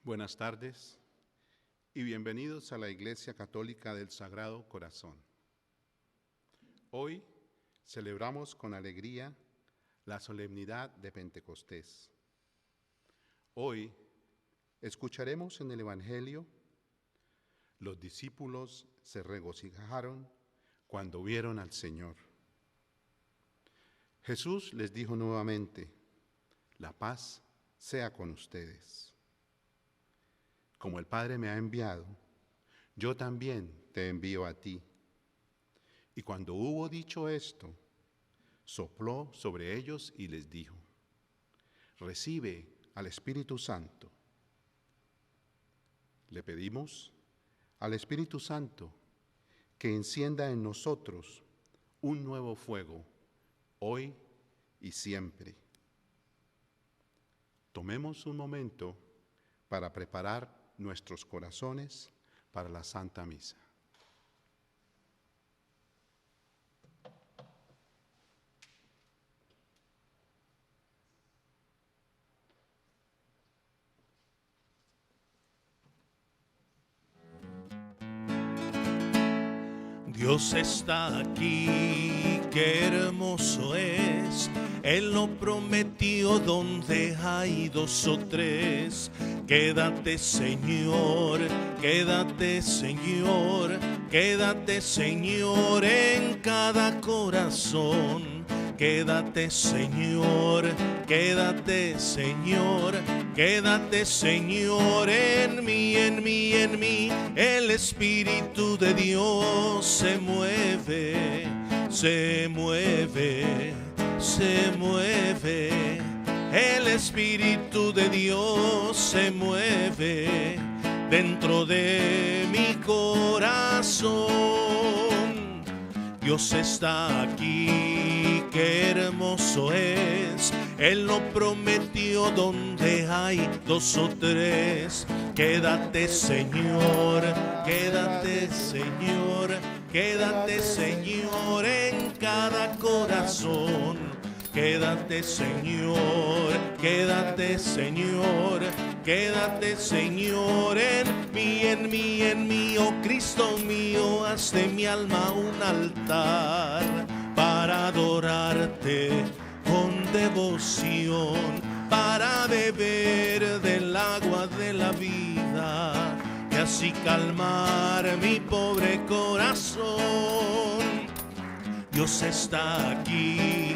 Buenas tardes y bienvenidos a la Iglesia Católica del Sagrado Corazón. Hoy celebramos con alegría la solemnidad de Pentecostés. Hoy escucharemos en el Evangelio: los discípulos se regocijaron cuando vieron al Señor. Jesús les dijo nuevamente: la paz sea con ustedes. Como el Padre me ha enviado, yo también te envío a ti. Y cuando hubo dicho esto, sopló sobre ellos y les dijo: recibe al Espíritu Santo. Le pedimos al Espíritu Santo que encienda en nosotros un nuevo fuego, hoy y siempre. Tomemos un momento para preparar nuestros corazones para la Santa Misa. Dios está aquí, qué hermoso es. Él lo prometió donde hay dos o tres. Quédate, Señor, quédate, Señor, quédate, Señor, en cada corazón. Quédate, Señor, quédate, Señor, quédate, Señor, en mí, en mí, en mí. El Espíritu de Dios se mueve, se mueve, se mueve. El Espíritu de Dios se mueve dentro de mi corazón. Dios está aquí, qué hermoso es. Él lo prometió donde hay dos o tres. Quédate, Señor, quédate, Señor, quédate, Señor, en cada corazón. Quédate, Señor, quédate, Señor, quédate, Señor, en mí, en mí, en mí. Oh Cristo mío, haz de mi alma un altar para adorarte con devoción, para beber del agua de la vida y así calmar mi pobre corazón. Dios está aquí,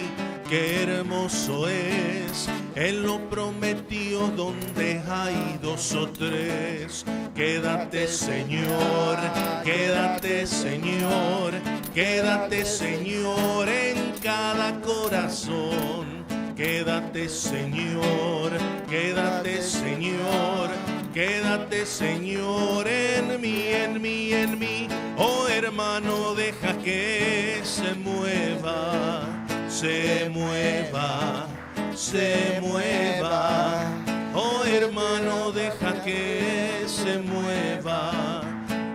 qué hermoso es. Él lo prometió donde hay dos o tres. Quédate, Señor, quédate, Señor, quédate, Señor, en cada corazón. Quédate, Señor, quédate, Señor, quédate, Señor, en mí, en mí, en mí. Oh hermano, deja que se mueva, se mueva, se mueva. Oh hermano, deja que se mueva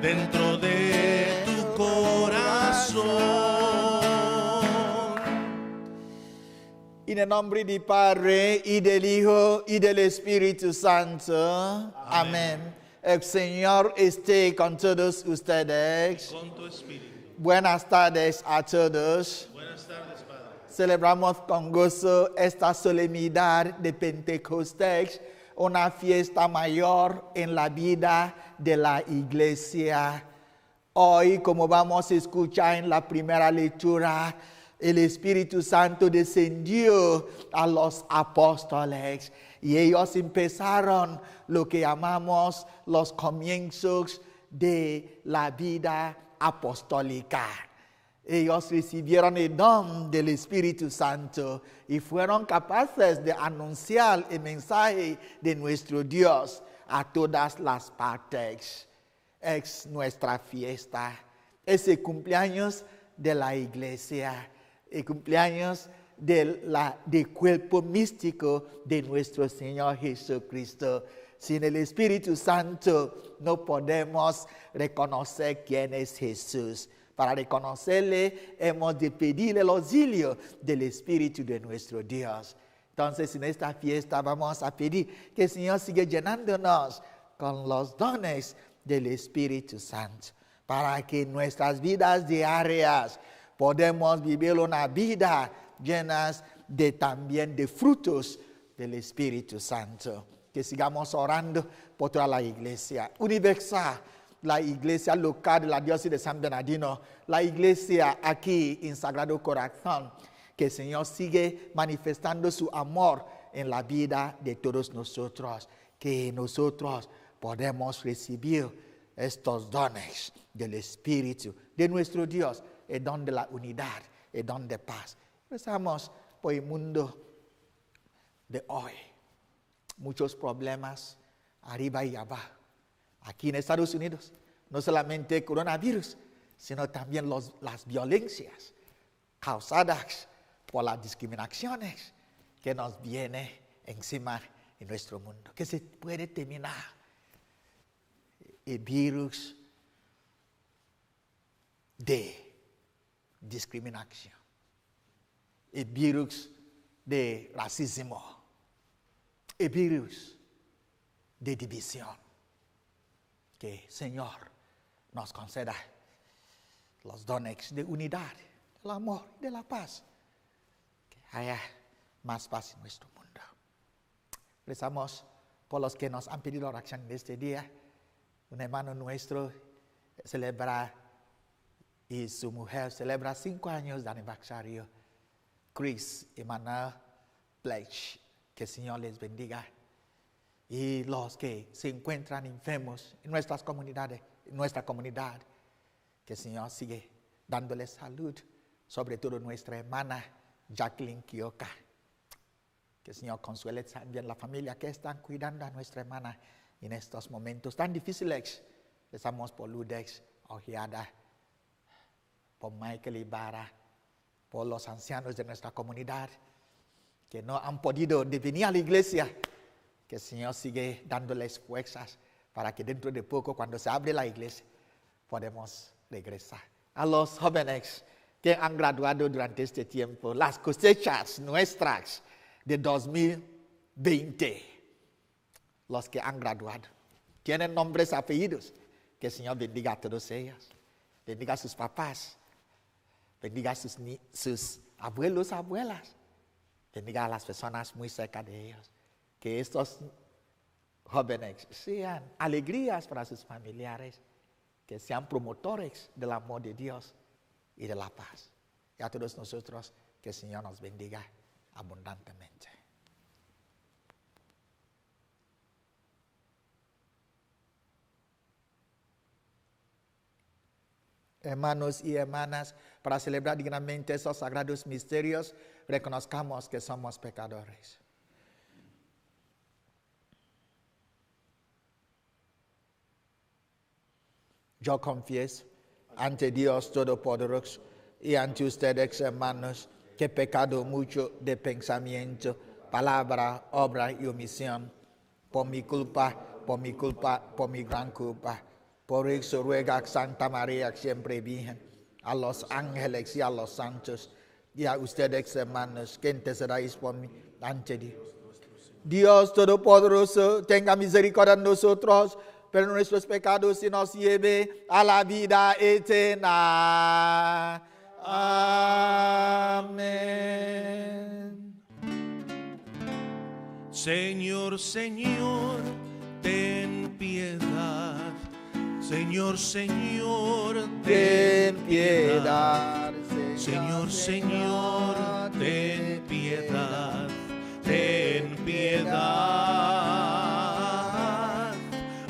dentro de tu corazón. En el nombre del Padre, y del Hijo, y del Espíritu Santo. Amén. El Señor esté con todos ustedes. Con tu espíritu. Buenas tardes a todos. Buenas tardes, Padre. Celebramos con gozo esta solemnidad de Pentecostés, una fiesta mayor en la vida de la Iglesia. Hoy, como vamos a escuchar en la primera lectura, el Espíritu Santo descendió a los apóstoles y ellos empezaron lo que llamamos los comienzos de la vida apostólica. Ellos recibieron el don del Espíritu Santo y fueron capaces de anunciar el mensaje de nuestro Dios a todas las partes. Es nuestra fiesta, es el cumpleaños de la Iglesia, el cumpleaños del cuerpo místico de nuestro Señor Jesucristo. Sin el Espíritu Santo no podemos reconocer quién es Jesús. Para reconocerle hemos de pedir el auxilio del Espíritu de nuestro Dios. Entonces en esta fiesta vamos a pedir que el Señor siga llenándonos con los dones del Espíritu Santo, para que en nuestras vidas diarias podamos vivir una vida llena también de frutos del Espíritu Santo. Que sigamos orando por toda la iglesia universal, la iglesia local de la diócesis de San Bernardino, la iglesia aquí en Sagrado Corazón. Que el Señor sigue manifestando su amor en la vida de todos nosotros. Que nosotros podemos recibir estos dones del Espíritu de nuestro Dios, el don de la unidad, el don de paz. Rezamos por el mundo de hoy. Muchos problemas arriba y abajo. Aquí en Estados Unidos, no solamente el coronavirus, sino también las violencias causadas por las discriminaciones que nos vienen encima en nuestro mundo. Que se puede terminar el virus de discriminación, el virus de racismo, el virus de división. Que el Señor nos conceda los dones de unidad, del amor y de la paz. Que haya más paz en nuestro mundo. Rezamos por los que nos han pedido oración en este día. Un hermano nuestro celebra y su mujer celebra 5 años de aniversario. Chris y Manuel Pledge. Que el Señor les bendiga. Y los que se encuentran enfermos en nuestras comunidades, en nuestra comunidad, que el Señor sigue dándoles salud, sobre todo nuestra hermana Jacqueline Kioka. Que el Señor consuele también la familia que están cuidando a nuestra hermana en estos momentos tan difíciles. Rezamos por Ludex Ojeada, por Michael Ibarra, por los ancianos de nuestra comunidad que no han podido venir a la iglesia. Que el Señor sigue dándoles fuerzas para que dentro de poco, cuando se abre la iglesia, podemos regresar. A los jóvenes que han graduado durante este tiempo, las cosechas nuestras de 2020, los que han graduado, tienen nombres, apellidos. Que el Señor bendiga a todos ellos, bendiga a sus papás, bendiga a sus abuelos, abuelas, bendiga a las personas muy cerca de ellos. Que estos jóvenes sean alegrías para sus familiares, que sean promotores del amor de Dios y de la paz. Y a todos nosotros, que el Señor nos bendiga abundantemente. Hermanos y hermanas, para celebrar dignamente esos sagrados misterios, reconozcamos que somos pecadores. Yo confieso ante Dios Todopoderoso y ante ustedes, hermanos, que he pecado mucho de pensamiento, palabra, obra y omisión. Por mi culpa, por mi gran culpa. Por eso ruega a Santa María, siempre Virgen, a los ángeles y a los santos, y a ustedes, hermanos, que intercedáis por mí ante Dios. Dios Todopoderoso, tenga misericordia de nosotros, pero nuestros pecados y nos lleve a la vida eterna. Amén. Señor, Señor, ten piedad. Señor, Señor, Ten piedad. Señor, Señor, ten piedad. Ten piedad.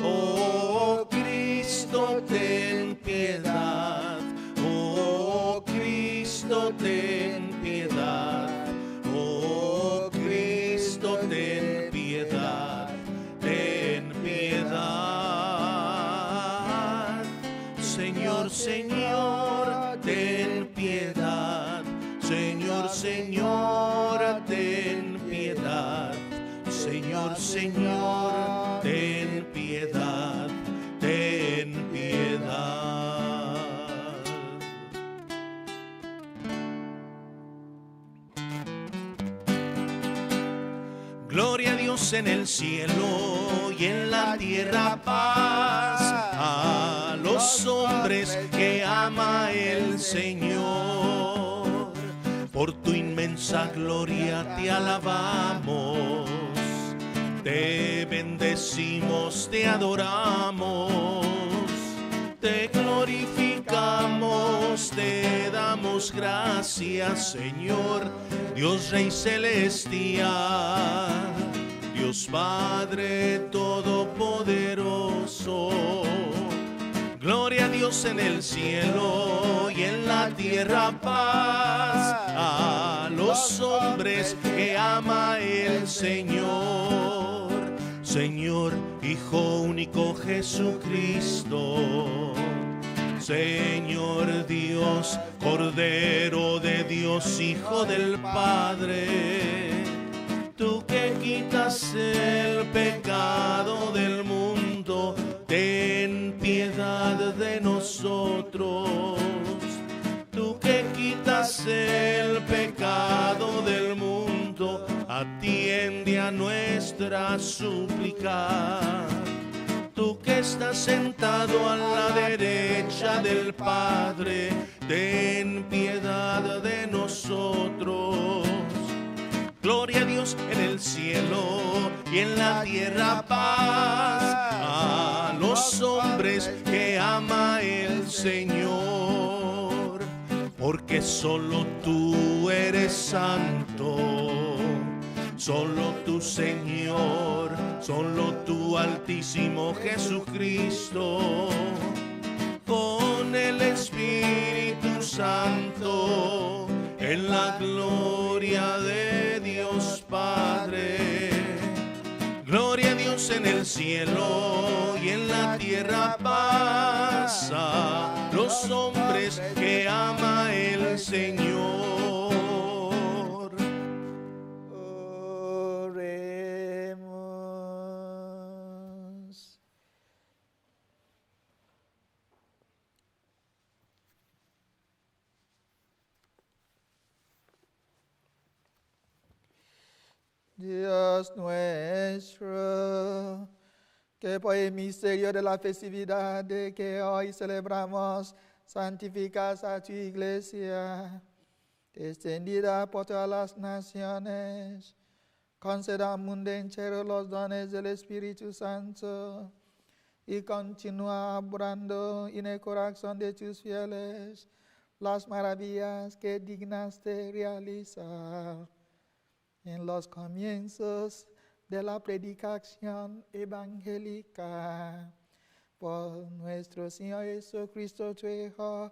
Oh Cristo, ten piedad. Oh Cristo, ten piedad. Oh Cristo, ten piedad. Ten piedad. Señor, Señor, ten piedad. Señor, Señor, ten piedad. Señor, Señor, ten piedad. Ten piedad. Gloria a Dios en el cielo y en la tierra paz a los hombres que ama el Señor. Por tu inmensa gloria te alabamos, te bendecimos, te adoramos, te glorificamos, te damos gracias, Señor, Dios Rey celestial, Dios Padre todopoderoso. Gloria a Dios en el cielo y en la tierra paz a los hombres que ama el Señor. Señor, Hijo único Jesucristo, Señor Dios, Cordero de Dios, Hijo del Padre, tú que quitas el pecado del mundo, ten piedad de nosotros. Tú que quitas el pecado del mundo, atiende a nuestra súplica. Tú que estás sentado a la derecha del Padre, ten piedad de nosotros. Gloria a Dios en el cielo y en la tierra paz a los hombres que ama el Señor. Porque solo tú eres santo, solo tú, Señor, solo tú, Altísimo Jesucristo, con el Espíritu Santo, en la gloria de Dios Padre. Gloria a Dios en el cielo y en la tierra paz a los hombres que ama el Señor. Oremos. Dios nuestro, que por el misterio de la festividad de que hoy celebramos, santificas a tu iglesia, extendida por todas las naciones, conceda al mundo entero los dones del Espíritu Santo y continúa obrando en el corazón de tus fieles las maravillas que dignaste realizar en los comienzos de la predicación evangélica por nuestro Señor Jesucristo, tu Hijo,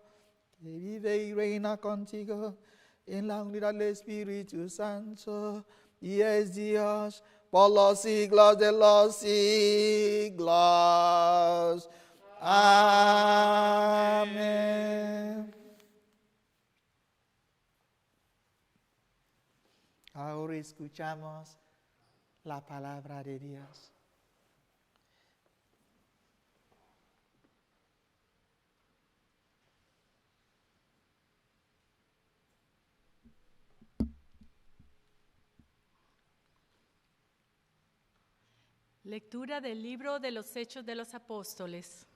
que vive y reina contigo en la unidad del Espíritu Santo y es Dios por los siglos de los siglos. Amén. Ahora escuchamos la palabra de Dios. Lectura del libro de los Hechos de los Apóstoles.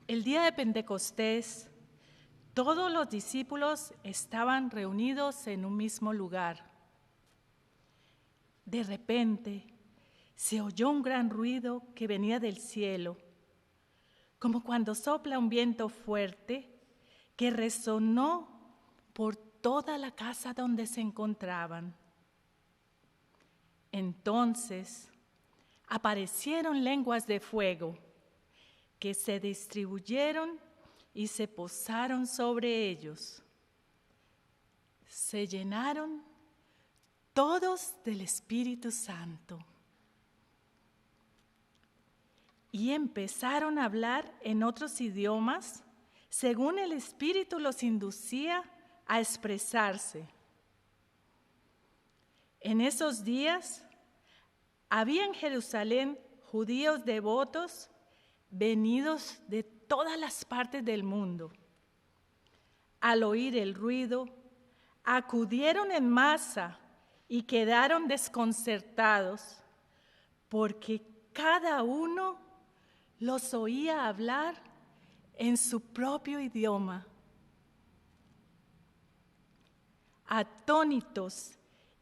El día de Pentecostés, todos los discípulos estaban reunidos en un mismo lugar. De repente, se oyó un gran ruido que venía del cielo, como cuando sopla un viento fuerte que resonó por toda la casa donde se encontraban. Entonces aparecieron lenguas de fuego que se distribuyeron y se posaron sobre ellos. Se llenaron todos del Espíritu Santo y empezaron a hablar en otros idiomas según el Espíritu los inducía a expresarse. En esos días había en Jerusalén judíos devotos venidos de todas las partes del mundo. Al oír el ruido, acudieron en masa y quedaron desconcertados, porque cada uno los oía hablar en su propio idioma. Atónitos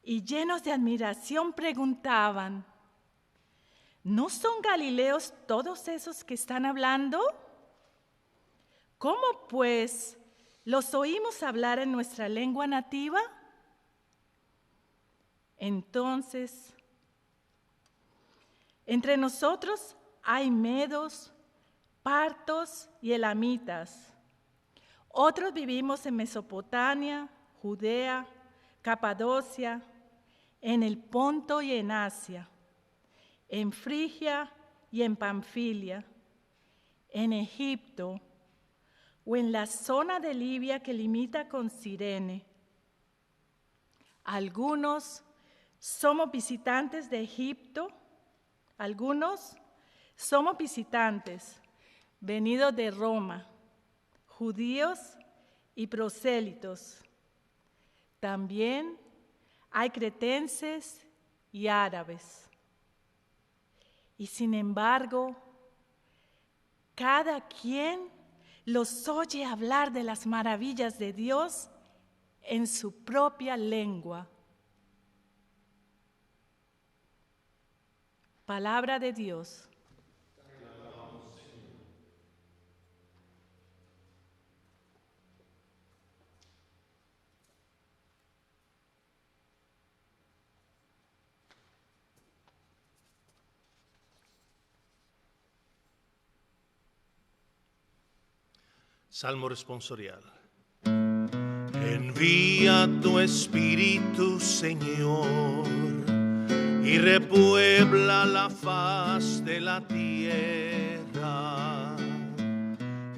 y llenos de admiración preguntaban: ¿no son galileos todos esos que están hablando? ¿Cómo pues los oímos hablar en nuestra lengua nativa? Entonces, entre nosotros hay medos, partos y elamitas. Otros vivimos en Mesopotamia, Judea, Capadocia, en el Ponto y en Asia, en Frigia y en Panfilia, en Egipto o en la zona de Libia que limita con Cirene. Algunos somos visitantes de Egipto, algunos somos visitantes venidos de Roma, judíos y prosélitos. También hay cretenses y árabes. Y sin embargo, cada quien los oye hablar de las maravillas de Dios en su propia lengua. Palabra de Dios. Salmo responsorial. Envía tu Espíritu, Señor, y repuebla la faz de la tierra.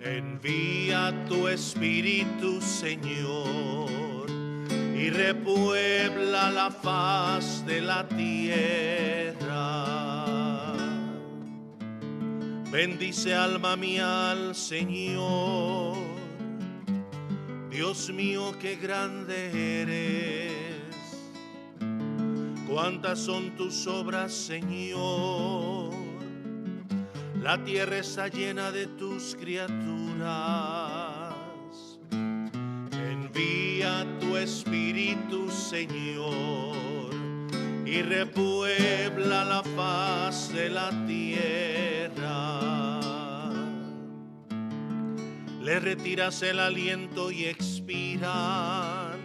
Envía tu Espíritu, Señor, y repuebla la faz de la tierra. Bendice alma mía al Señor. Dios mío, qué grande eres. Cuántas son tus obras, Señor. La tierra está llena de tus criaturas. Envía tu Espíritu, Señor, y repuebla la faz de la tierra. Le retiras el aliento y expiran,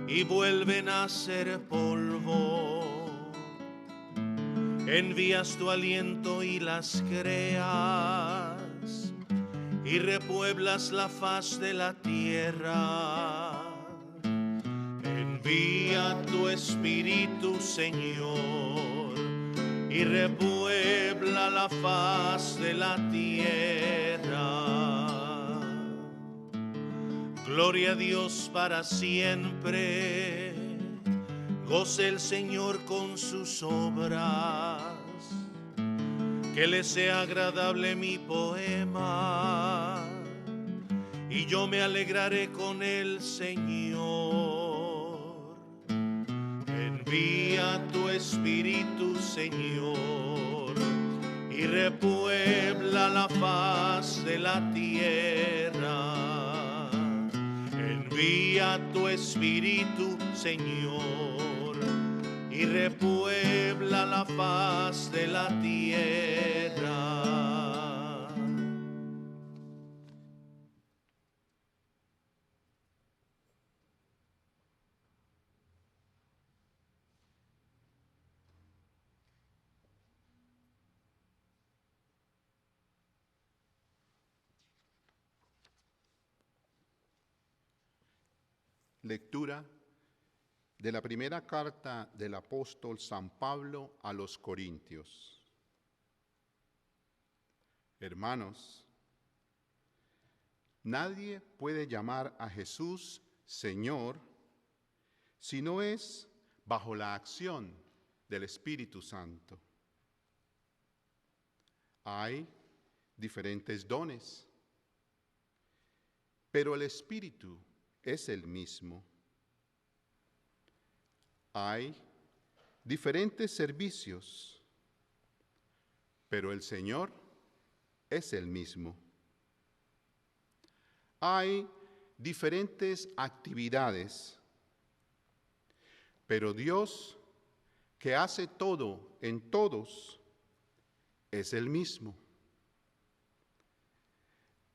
y vuelven a ser polvo. Envías tu aliento y las creas, y repueblas la faz de la tierra. Envía tu Espíritu, Señor, y repuebla la faz de la tierra. Gloria a Dios para siempre. Goce el Señor con sus obras. Que le sea agradable mi poema, y yo me alegraré con el Señor. Envía tu Espíritu, Señor, y repuebla la faz de la tierra. Envía tu Espíritu, Señor, y repuebla la faz de la tierra. Lectura de la primera carta del apóstol San Pablo a los Corintios. Hermanos, nadie puede llamar a Jesús Señor si no es bajo la acción del Espíritu Santo. Hay diferentes dones, pero el Espíritu es el mismo. Hay diferentes servicios, pero el Señor es el mismo. Hay diferentes actividades, pero Dios, que hace todo en todos, es el mismo.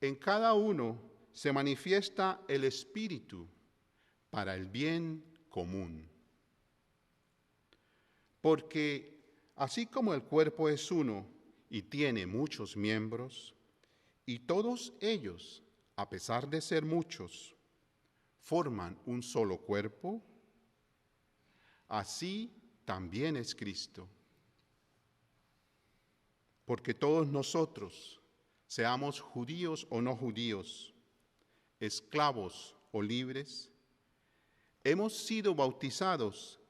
En cada uno se manifiesta el Espíritu para el bien común. Porque así como el cuerpo es uno y tiene muchos miembros, y todos ellos, a pesar de ser muchos, forman un solo cuerpo, así también es Cristo. Porque todos nosotros, seamos judíos o no judíos, esclavos o libres, hemos sido bautizados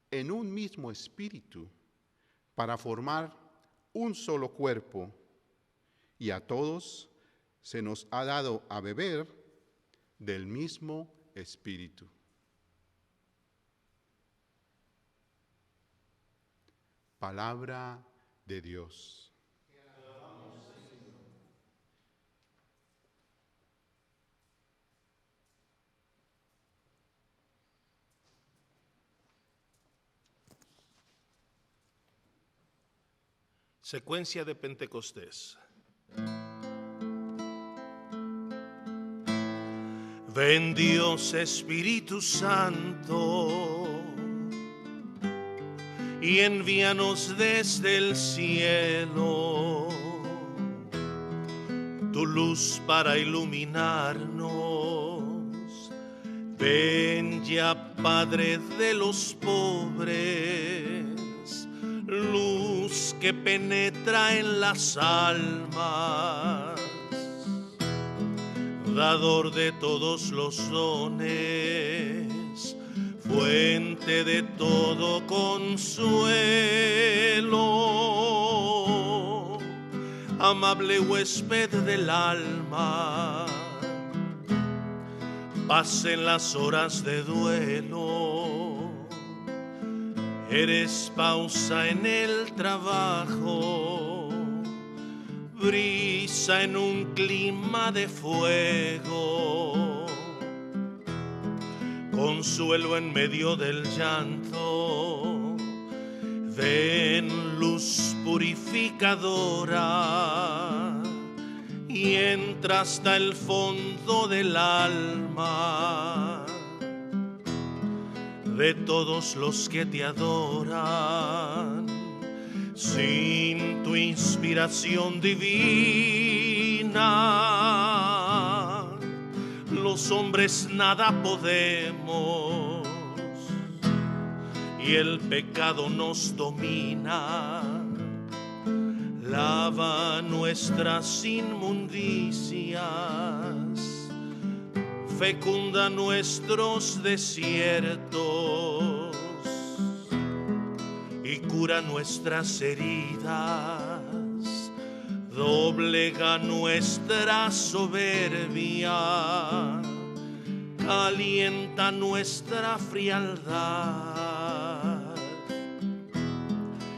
en un mismo espíritu para formar un solo cuerpo, y a todos se nos ha dado a beber del mismo espíritu. Palabra de Dios. Secuencia de Pentecostés. Ven Dios Espíritu Santo y envíanos desde el cielo tu luz para iluminarnos. Ven ya, Padre de los pobres, luz que penetra en las almas, dador de todos los dones, fuente de todo consuelo, amable huésped del alma, pasen las horas de duelo. Eres pausa en el trabajo, brisa en un clima de fuego, consuelo en medio del llanto. Ven luz purificadora y entra hasta el fondo del alma de todos los que te adoran. Sin tu inspiración divina, los hombres nada podemos y el pecado nos domina. Lava nuestras inmundicias, fecunda nuestros desiertos y cura nuestras heridas, doblega nuestra soberbia, calienta nuestra frialdad,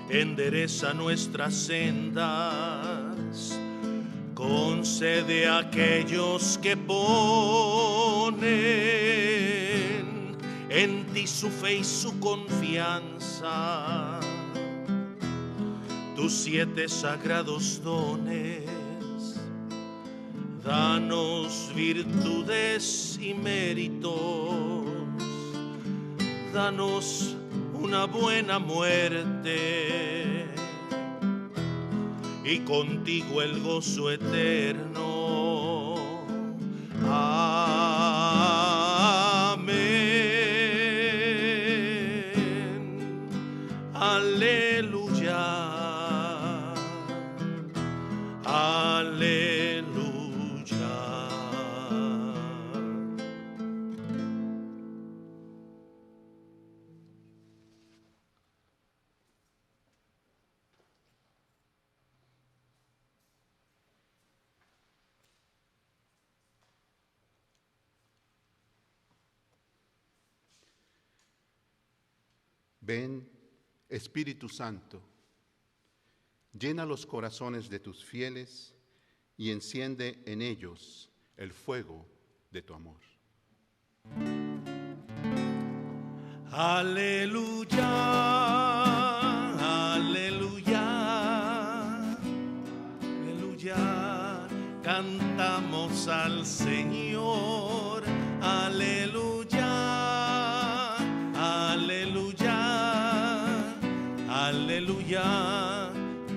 endereza nuestras sendas, concede a aquellos que ponen en ti su fe y su confianza, tus 7 sagrados dones. Danos virtudes y méritos, danos una buena muerte y contigo el gozo eterno. Amén. Aleluya. Aleluya. Ven, Espíritu Santo, llena los corazones de tus fieles y enciende en ellos el fuego de tu amor. Aleluya, aleluya, aleluya, cantamos al Señor, aleluya, aleluya, aleluya,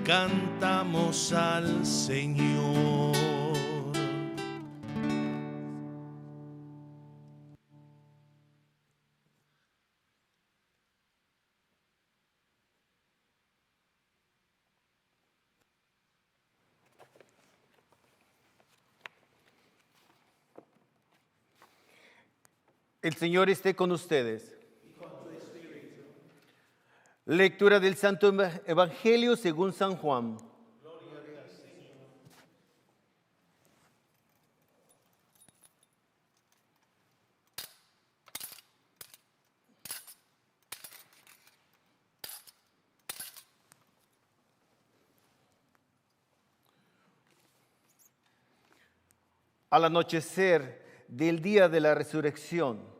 cantamos al Señor. El Señor esté con ustedes. Y con tu espíritu. Lectura del Santo Evangelio según San Juan. Gloria a ti, Señor. Al anochecer del día de la resurrección,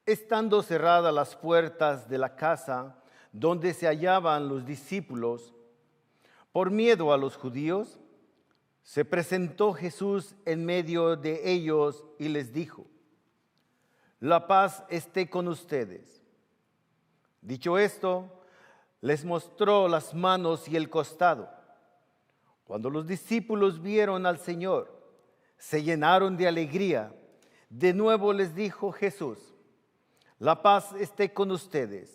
estando cerradas las puertas de la casa donde se hallaban los discípulos, por miedo a los judíos, se presentó Jesús en medio de ellos y les dijo: la paz esté con ustedes. Dicho esto, les mostró las manos y el costado. Cuando los discípulos vieron al Señor, se llenaron de alegría. De nuevo les dijo Jesús: la paz esté con ustedes.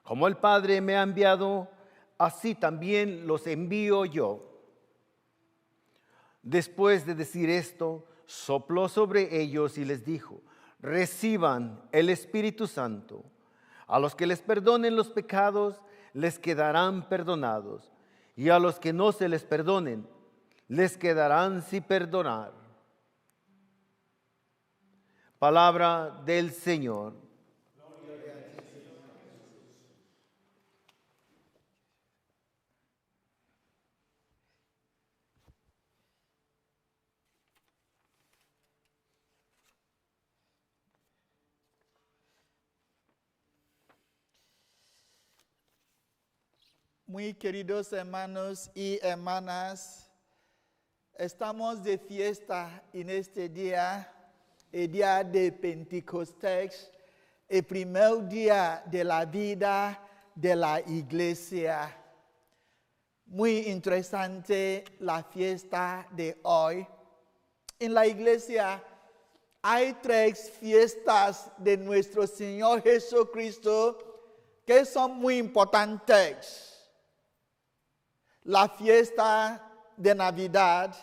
Como el Padre me ha enviado, así también los envío yo. Después de decir esto, sopló sobre ellos y les dijo: reciban el Espíritu Santo. A los que les perdonen los pecados, les quedarán perdonados. Y a los que no se les perdonen, les quedarán sin perdonar. Palabra del Señor. Muy queridos hermanos y hermanas, estamos de fiesta en este día, el día de Pentecostes, el primer día de la vida de la iglesia. Muy interesante la fiesta de hoy. En la iglesia hay 3 fiestas de nuestro Señor Jesucristo que son muy importantes. La fiesta de Navidad,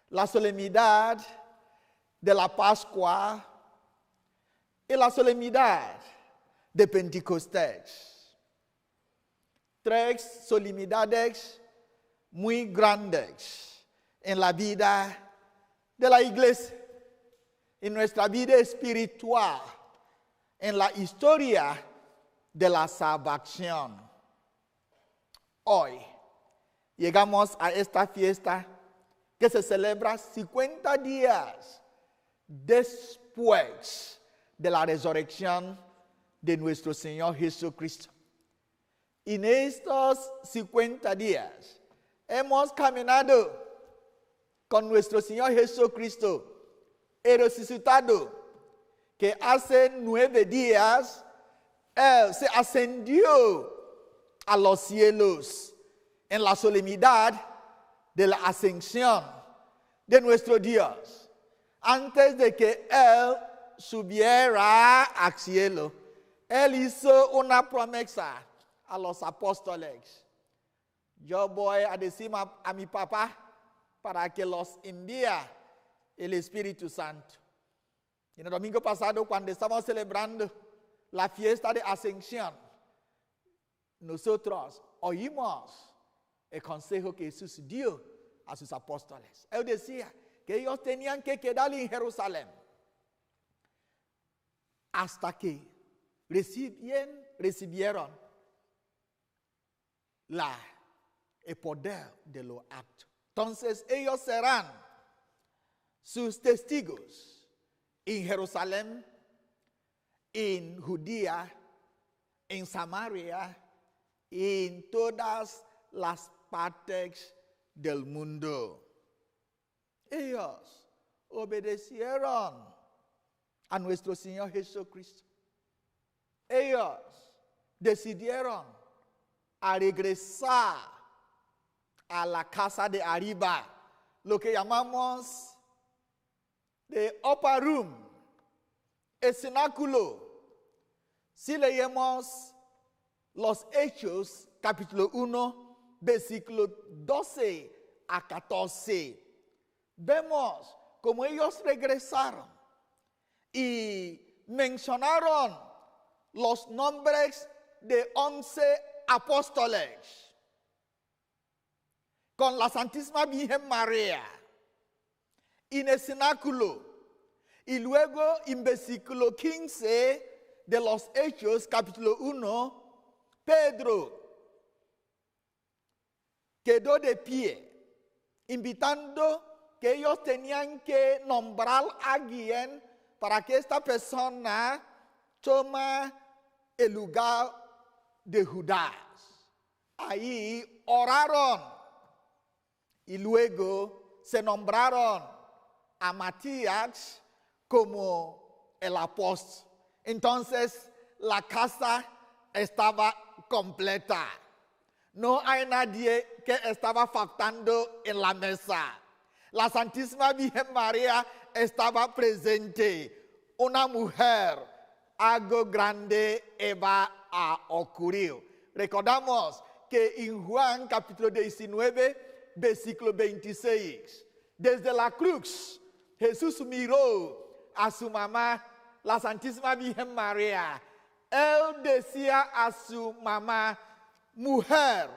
la solemnidad de la Pascua y la solemnidad de Pentecostés. 3 solemnidades muy grandes en la vida de la iglesia, en nuestra vida espiritual, en la historia de la salvación. Hoy llegamos a esta fiesta que se celebra 50 días después de la resurrección de nuestro Señor Jesucristo. En estos 50 días hemos caminado con nuestro Señor Jesucristo, el resucitado, que hace 9 días Él se ascendió a los cielos en la solemnidad de la ascensión de nuestro Dios. Antes de que Él subiera al cielo, Él hizo una promesa a los apóstoles. Yo voy a decir a mi papá para que los envíe el Espíritu Santo. Y en el domingo pasado, cuando estamos celebrando la fiesta de ascensión, nosotros oímos el consejo que Jesús dio a sus apóstoles. Él decía que ellos tenían que quedar en Jerusalén hasta que recibieron el poder de los actos. Entonces ellos serán sus testigos en Jerusalén, en Judea, en Samaria, en todas las partes del mundo. Ellos obedecieron a nuestro Señor Jesucristo. Ellos decidieron a regresar a la casa de arriba, lo que llamamos the upper room, el cenáculo. Si leemos los Hechos, capítulo 1, versículo 12 a 14, vemos cómo ellos regresaron y mencionaron los nombres de 11 apóstoles con la Santísima Virgen María en el cenáculo. Y luego en versículo 15 de los Hechos, capítulo 1, Pedro quedó de pie, invitando que ellos tenían que nombrar a alguien para que esta persona tome el lugar de Judas. Ahí oraron y luego se nombraron a Matías como el apóstol. Entonces la casa estaba completa. No hay nadie que estaba faltando en la mesa. La Santísima Virgen María estaba presente. Una mujer, algo grande iba a ocurrir. Recordamos que en Juan capítulo 19, versículo 26, desde la cruz, Jesús miró a su mamá, la Santísima Virgen María. Él decía a su mamá: mujer,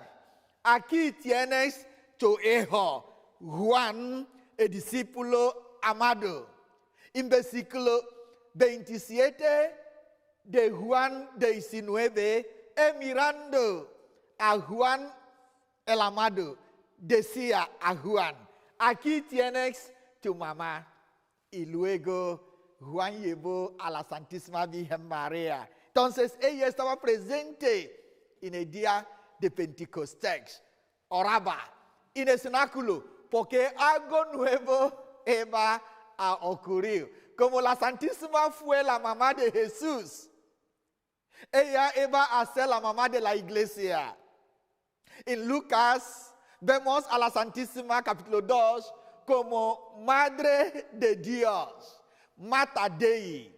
aquí tienes tu hijo, Juan, el discípulo amado. En versículo 27 de Juan 19, él mirando a Juan el amado, decía a Juan: aquí tienes tu mamá. Y luego Juan llevó a la Santísima Virgen María. Entonces ella estaba presente en el día de Pentecostés. Oraba en el cenáculo porque algo nuevo iba a ocurrir. Como la Santísima fue la mamá de Jesús, ella iba a ser la mamá de la iglesia. En Lucas vemos a la Santísima, capítulo 2, como Madre de Dios, Mater Dei.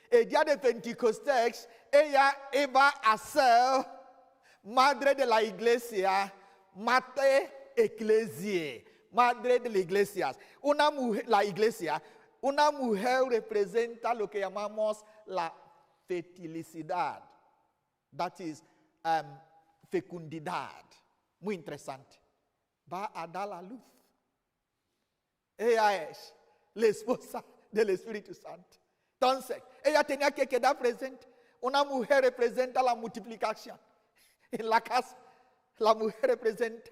El día de Pentecostés, ella iba a ser Madre de la Iglesia, Mater Ecclesiae, Madre de la Iglesia. Una mujer, la Iglesia, una mujer representa lo que llamamos la fertilidad. That is, fecundidad. Muy interesante. Va a dar la luz. Ella es la esposa del Espíritu Santo. Entonces, ella tenía que quedar presente. Una mujer representa la multiplicación. En la casa, la mujer representa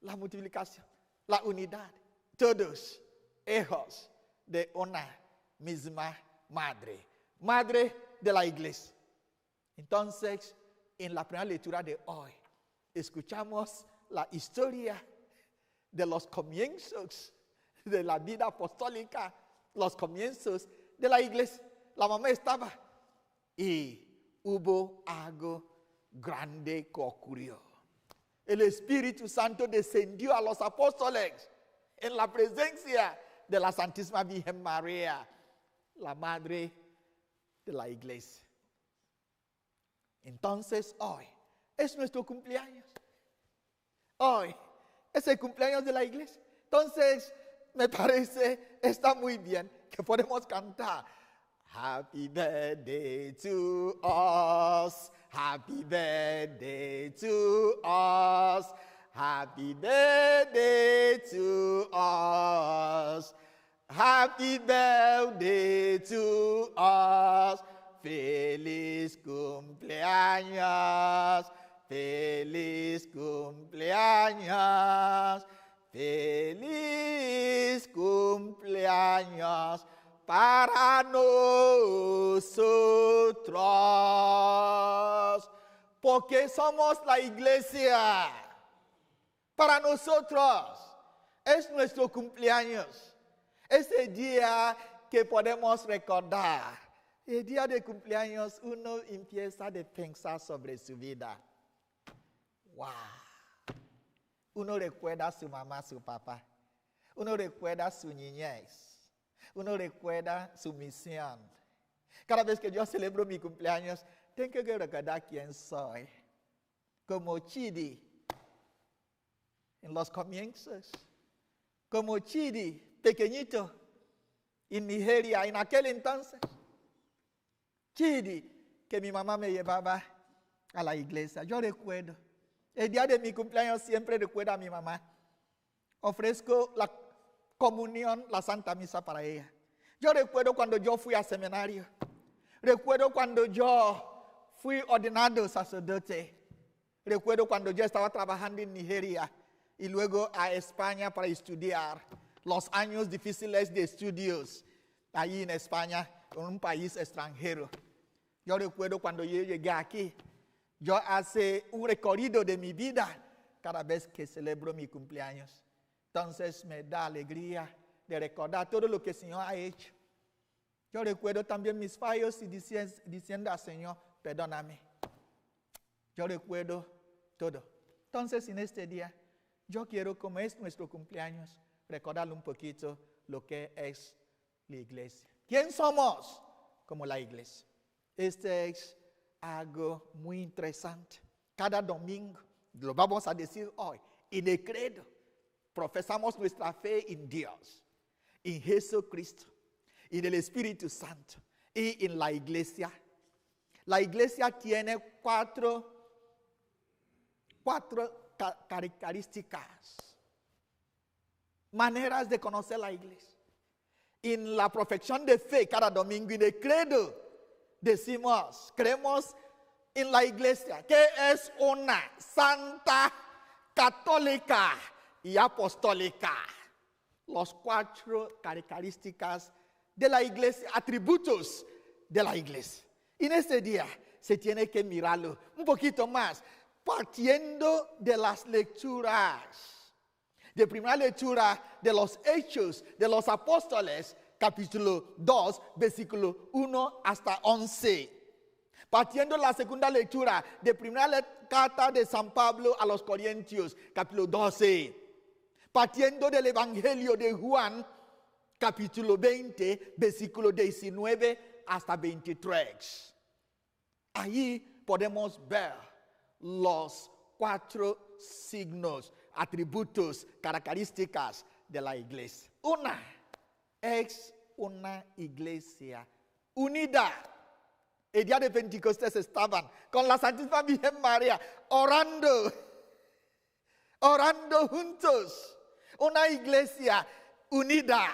la multiplicación, la unidad. Todos hijos de una misma madre. Madre de la iglesia. Entonces, en la primera lectura de hoy, escuchamos la historia de los comienzos de la vida apostólica, los comienzos de la iglesia. La mamá estaba y hubo algo grande que ocurrió. El Espíritu Santo descendió a los apóstoles en la presencia de la Santísima Virgen María, la madre de la iglesia. Entonces hoy es nuestro cumpleaños. Hoy es el cumpleaños de la iglesia. Entonces me parece, está muy bien que podemos cantar: Happy birthday to us, happy birthday to us, happy birthday to us, happy birthday to us, feliz cumpleaños, feliz cumpleaños, feliz cumpleaños para nosotros, porque somos la iglesia. Para nosotros es nuestro cumpleaños, ese día que podemos recordar. El día de cumpleaños uno empieza a pensar sobre su vida. ¡Wow! Uno recuerda a su mamá, su papá. Uno recuerda su niñez. Uno recuerda su misión. Cada vez que yo celebro mi cumpleaños, tengo que recordar quién soy. Como Chidi en los comienzos. Como Chidi, pequeñito, en Nigeria, en aquel entonces. Chidi, que mi mamá me llevaba a la iglesia. Yo recuerdo. El día de mi cumpleaños siempre recuerdo a mi mamá. Ofrezco la comunión, la Santa Misa para ella. Yo recuerdo cuando yo fui al seminario. Recuerdo cuando yo fui ordenado sacerdote. Recuerdo cuando yo estaba trabajando en Nigeria y luego a España para estudiar. Los años difíciles de estudios allí en España, en un país extranjero. Yo recuerdo cuando yo llegué aquí. Yo hace un recorrido de mi vida cada vez que celebro mi cumpleaños. Entonces me da alegría de recordar todo lo que el Señor ha hecho. Yo recuerdo también mis fallos y diciendo al Señor, perdóname. Yo recuerdo todo. Entonces en este día, yo quiero, como es nuestro cumpleaños, recordarle un poquito lo que es la iglesia. ¿Quién somos? Como la iglesia. Este es algo muy interesante. Cada domingo, lo vamos a decir hoy, en el credo, profesamos nuestra fe en Dios, en Jesucristo, en el Espíritu Santo y en la iglesia. La iglesia tiene cuatro características, maneras de conocer la iglesia. En la profesión de fe, cada domingo, en el credo, decimos, creemos en la iglesia, que es una santa, católica y apostólica. Los cuatro características de la iglesia, atributos de la iglesia. En este día se tiene que mirarlo un poquito más, partiendo de las lecturas. De primera lectura de los Hechos de los Apóstoles, capítulo 2, versículo 1 hasta 11. Partiendo de la segunda lectura de primera carta de San Pablo a los Corintios, capítulo 12. Partiendo del Evangelio de Juan, capítulo 20, versículo 19 hasta 23. Ahí podemos ver los cuatro signos, atributos, características de la iglesia. Una es una iglesia unida. El día de Pentecostes estaban con la Santísima Virgen María orando juntos. Una iglesia unida.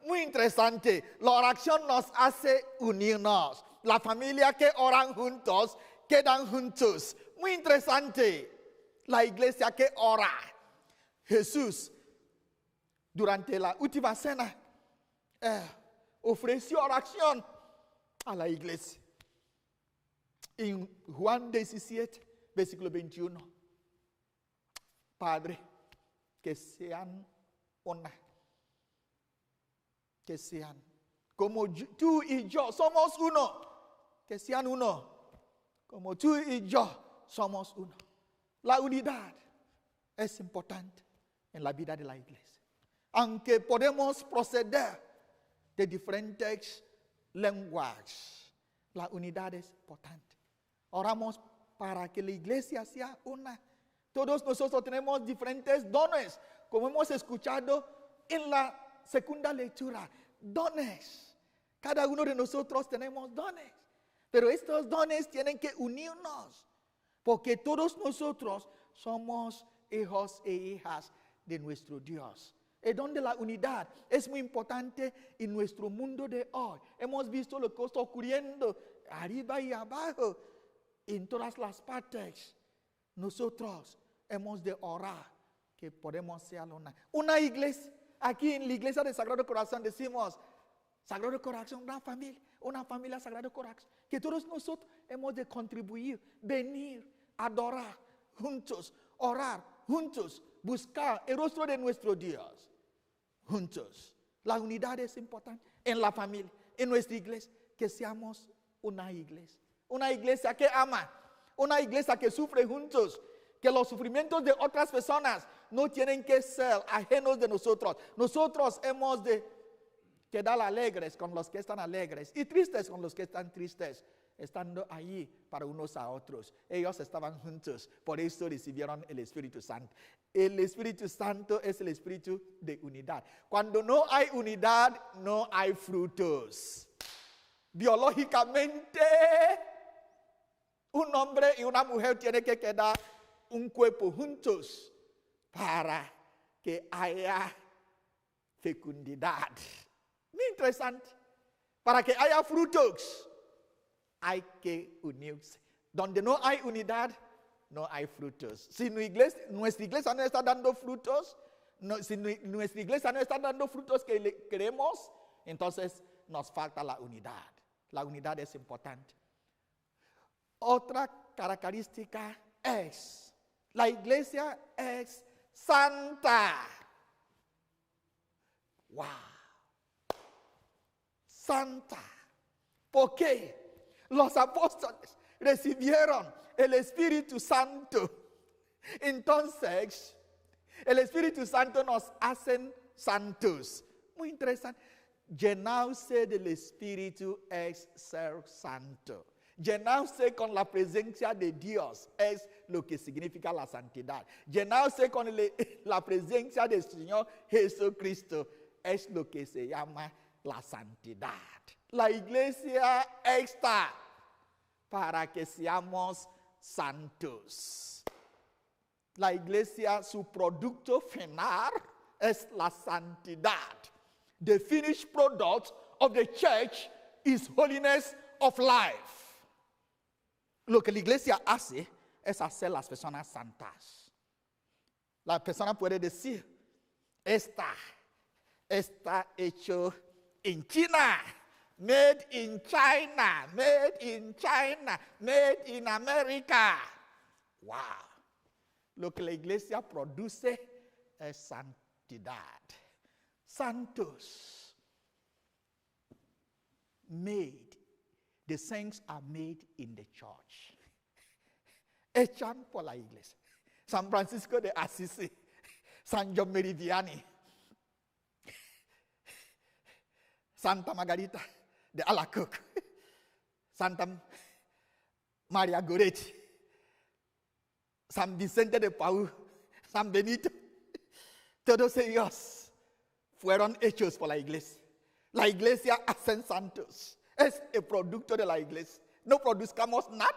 Muy interesante. La oración nos hace unirnos. La familia que oran juntos, quedan juntos. Muy interesante. La iglesia que ora. Jesús, durante la última cena, ofreció oración a la iglesia. En Juan 17, versículo 21. Padre, que sean una. Que sean como tú y yo somos uno. Que sean uno. Como tú y yo somos uno. La unidad es importante en la vida de la iglesia. Aunque podemos proceder de diferentes lenguajes, la unidad es importante. Oramos para que la iglesia sea una. Todos nosotros tenemos diferentes dones, como hemos escuchado en la segunda lectura. Dones. Cada uno de nosotros tenemos dones. Pero estos dones tienen que unirnos. Porque todos nosotros somos hijos e hijas de nuestro Dios. El don de la unidad es muy importante en nuestro mundo de hoy. Hemos visto lo que está ocurriendo arriba y abajo, en todas las partes. Nosotros hemos de orar que podemos ser una iglesia. Aquí en la iglesia de Sagrado Corazón decimos, Sagrado Corazón, una familia Sagrado Corazón, que todos nosotros hemos de contribuir, venir, adorar juntos, orar juntos, buscar el rostro de nuestro Dios juntos. La unidad es importante en la familia, en nuestra iglesia, que seamos una iglesia que ama, una iglesia que sufre juntos, que los sufrimientos de otras personas no tienen que ser ajenos de nosotros. Nosotros hemos de quedar alegres con los que están alegres y tristes con los que están tristes, estando allí para unos a otros. Ellos estaban juntos, por eso recibieron el Espíritu Santo. El Espíritu Santo es el espíritu de unidad. Cuando no hay unidad, no hay frutos. Biológicamente, un hombre y una mujer tienen que quedar un cuerpo juntos para que haya fecundidad. Muy interesante. Para que haya frutos, hay que unirse. Donde no hay unidad, no hay frutos. Si nuestra iglesia no está dando frutos, si nuestra iglesia no está dando frutos que queremos, entonces nos falta la unidad. La unidad es importante. Otra característica es, la iglesia es santa. ¡Wow! Santa. ¿Por qué? Los apóstoles recibieron el Espíritu Santo. Entonces, el Espíritu Santo nos hace santos. Muy interesante. Llenarse del Espíritu es ser santo. Llenarse con la presencia de Dios es lo que significa la santidad. Llenarse con la presencia del Señor Jesucristo es lo que se llama la santidad. La iglesia está para que seamos santos. La iglesia, su producto final es la santidad. The finished product of the church is holiness of life. Lo que la iglesia hace es hacer las personas santas. La persona puede decir, está hecho en China, made in China, made in China, made in America. Wow. Lo que la iglesia produce es santidad. Santos. Made. The saints are made in the church. Hechan por la iglesia. San Francisco de Assisi, San John Meridiani, Santa Margarita de Alacoque, Santa María Goretti, San Vicente de Paúl, San Benito, todos ellos fueron hechos por la iglesia. La iglesia hacen santos. Es el producto de la iglesia. No produzcamos nada.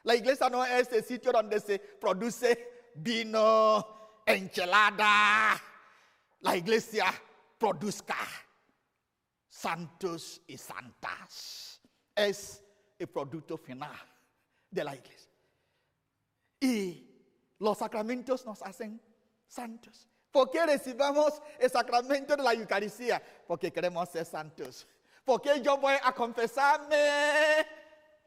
La iglesia no es el sitio donde se produce vino, enchilada. La iglesia produzca santos y santas. Es el producto final de la iglesia. Y los sacramentos nos hacen santos. ¿Por qué recibamos el sacramento de la Eucaristía? Porque queremos ser santos. ¿Por qué yo voy a confesarme?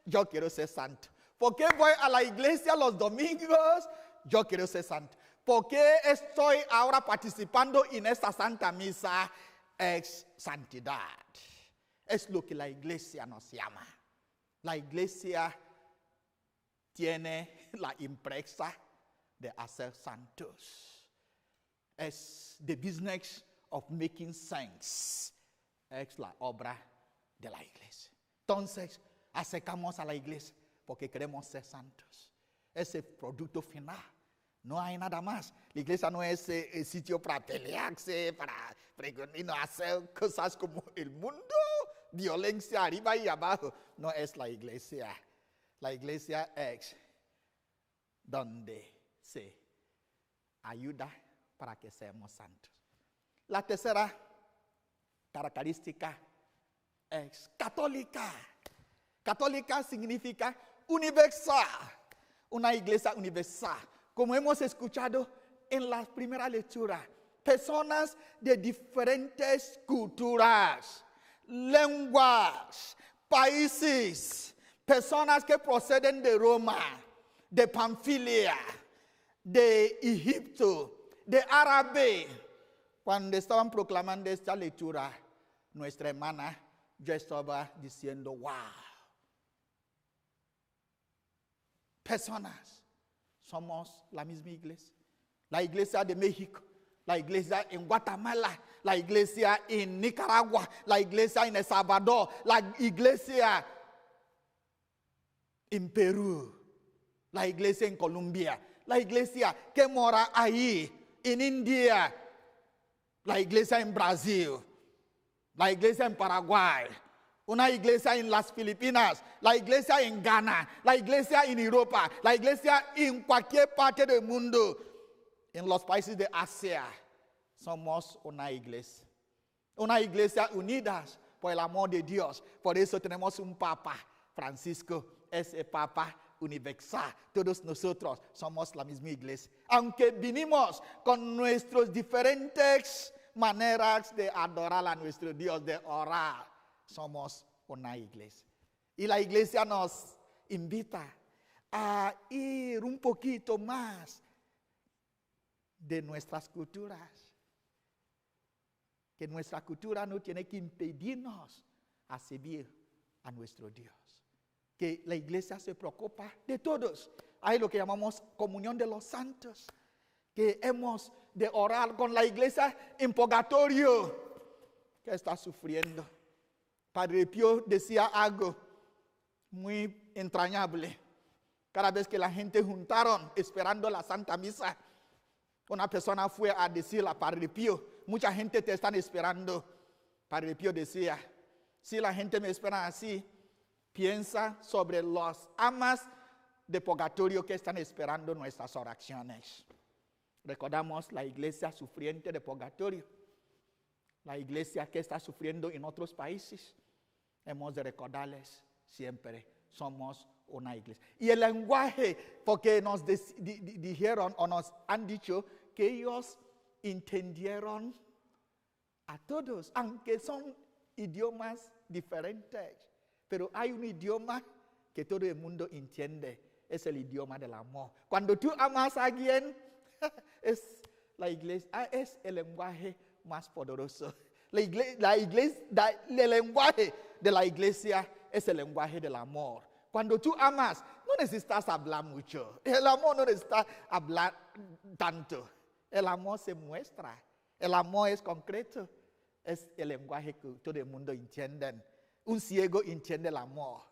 Yo quiero ser santo. ¿Por qué voy a la iglesia los domingos? Yo quiero ser santo. ¿Por qué estoy ahora participando en esta Santa Misa? Es santidad. Es lo que la iglesia nos llama. La iglesia tiene la empresa de hacer santos. Es the business of making saints. Es la obra de la iglesia. Entonces, acercamos a la iglesia porque queremos ser santos. Es el producto final. No hay nada más. La iglesia no es el sitio para pelearse, para hacer cosas como el mundo, violencia arriba y abajo. No es la iglesia. La iglesia es donde se ayuda para que seamos santos. La tercera característica es católica. Católica significa universal, una iglesia universal. Como hemos escuchado en la primera lectura, personas de diferentes culturas, lenguas, países, personas que proceden de Roma, de Panfilia, de Egipto, de Árabe. Cuando estaban proclamando esta lectura, nuestra hermana ya estaba diciendo, wow. Personas, somos la misma iglesia. La iglesia de México, la iglesia en Guatemala, la iglesia en Nicaragua, la iglesia en El Salvador, la iglesia en Perú, la iglesia en Colombia, la iglesia que mora ahí en India, la iglesia en Brasil, la iglesia en Paraguay, una iglesia en las Filipinas, la iglesia en Ghana, la iglesia en Europa, la iglesia en cualquier parte del mundo, en los países de Asia. Somos una iglesia unidas por el amor de Dios. Por eso tenemos un Papa, Francisco, es el Papa universal. Todos nosotros somos la misma iglesia. Aunque vinimos con nuestras diferentes maneras de adorar a nuestro Dios, de orar, somos una iglesia. Y la iglesia nos invita a ir un poquito más de nuestras culturas. Que nuestra cultura no tiene que impedirnos a servir a nuestro Dios. Que la iglesia se preocupa de todos. Hay lo que llamamos comunión de los santos. Que hemos de orar con la iglesia en purgatorio que está sufriendo. Padre Pío decía algo muy entrañable. Cada vez que la gente juntaron esperando la Santa Misa, una persona fue a decirle a Padre Pío, mucha gente te están esperando. Padre Pío decía, si la gente me espera así, piensa sobre las almas de purgatorio que están esperando nuestras oraciones. Recordamos la iglesia sufriente de purgatorio, la iglesia que está sufriendo en otros países. Hemos de recordarles siempre, somos una iglesia. Y el lenguaje, porque nos dijeron o nos han dicho que ellos entendieron a todos, aunque son idiomas diferentes. Pero hay un idioma que todo el mundo entiende, es el idioma del amor. Cuando tú amas a alguien, es la iglesia, es el lenguaje más poderoso. El lenguaje de la iglesia es el lenguaje del amor. Cuando tú amas, no necesitas hablar mucho. El amor no necesita hablar tanto. El amor se muestra. El amor es concreto. Es el lenguaje que todo el mundo entiende. Un ciego entiende el amor.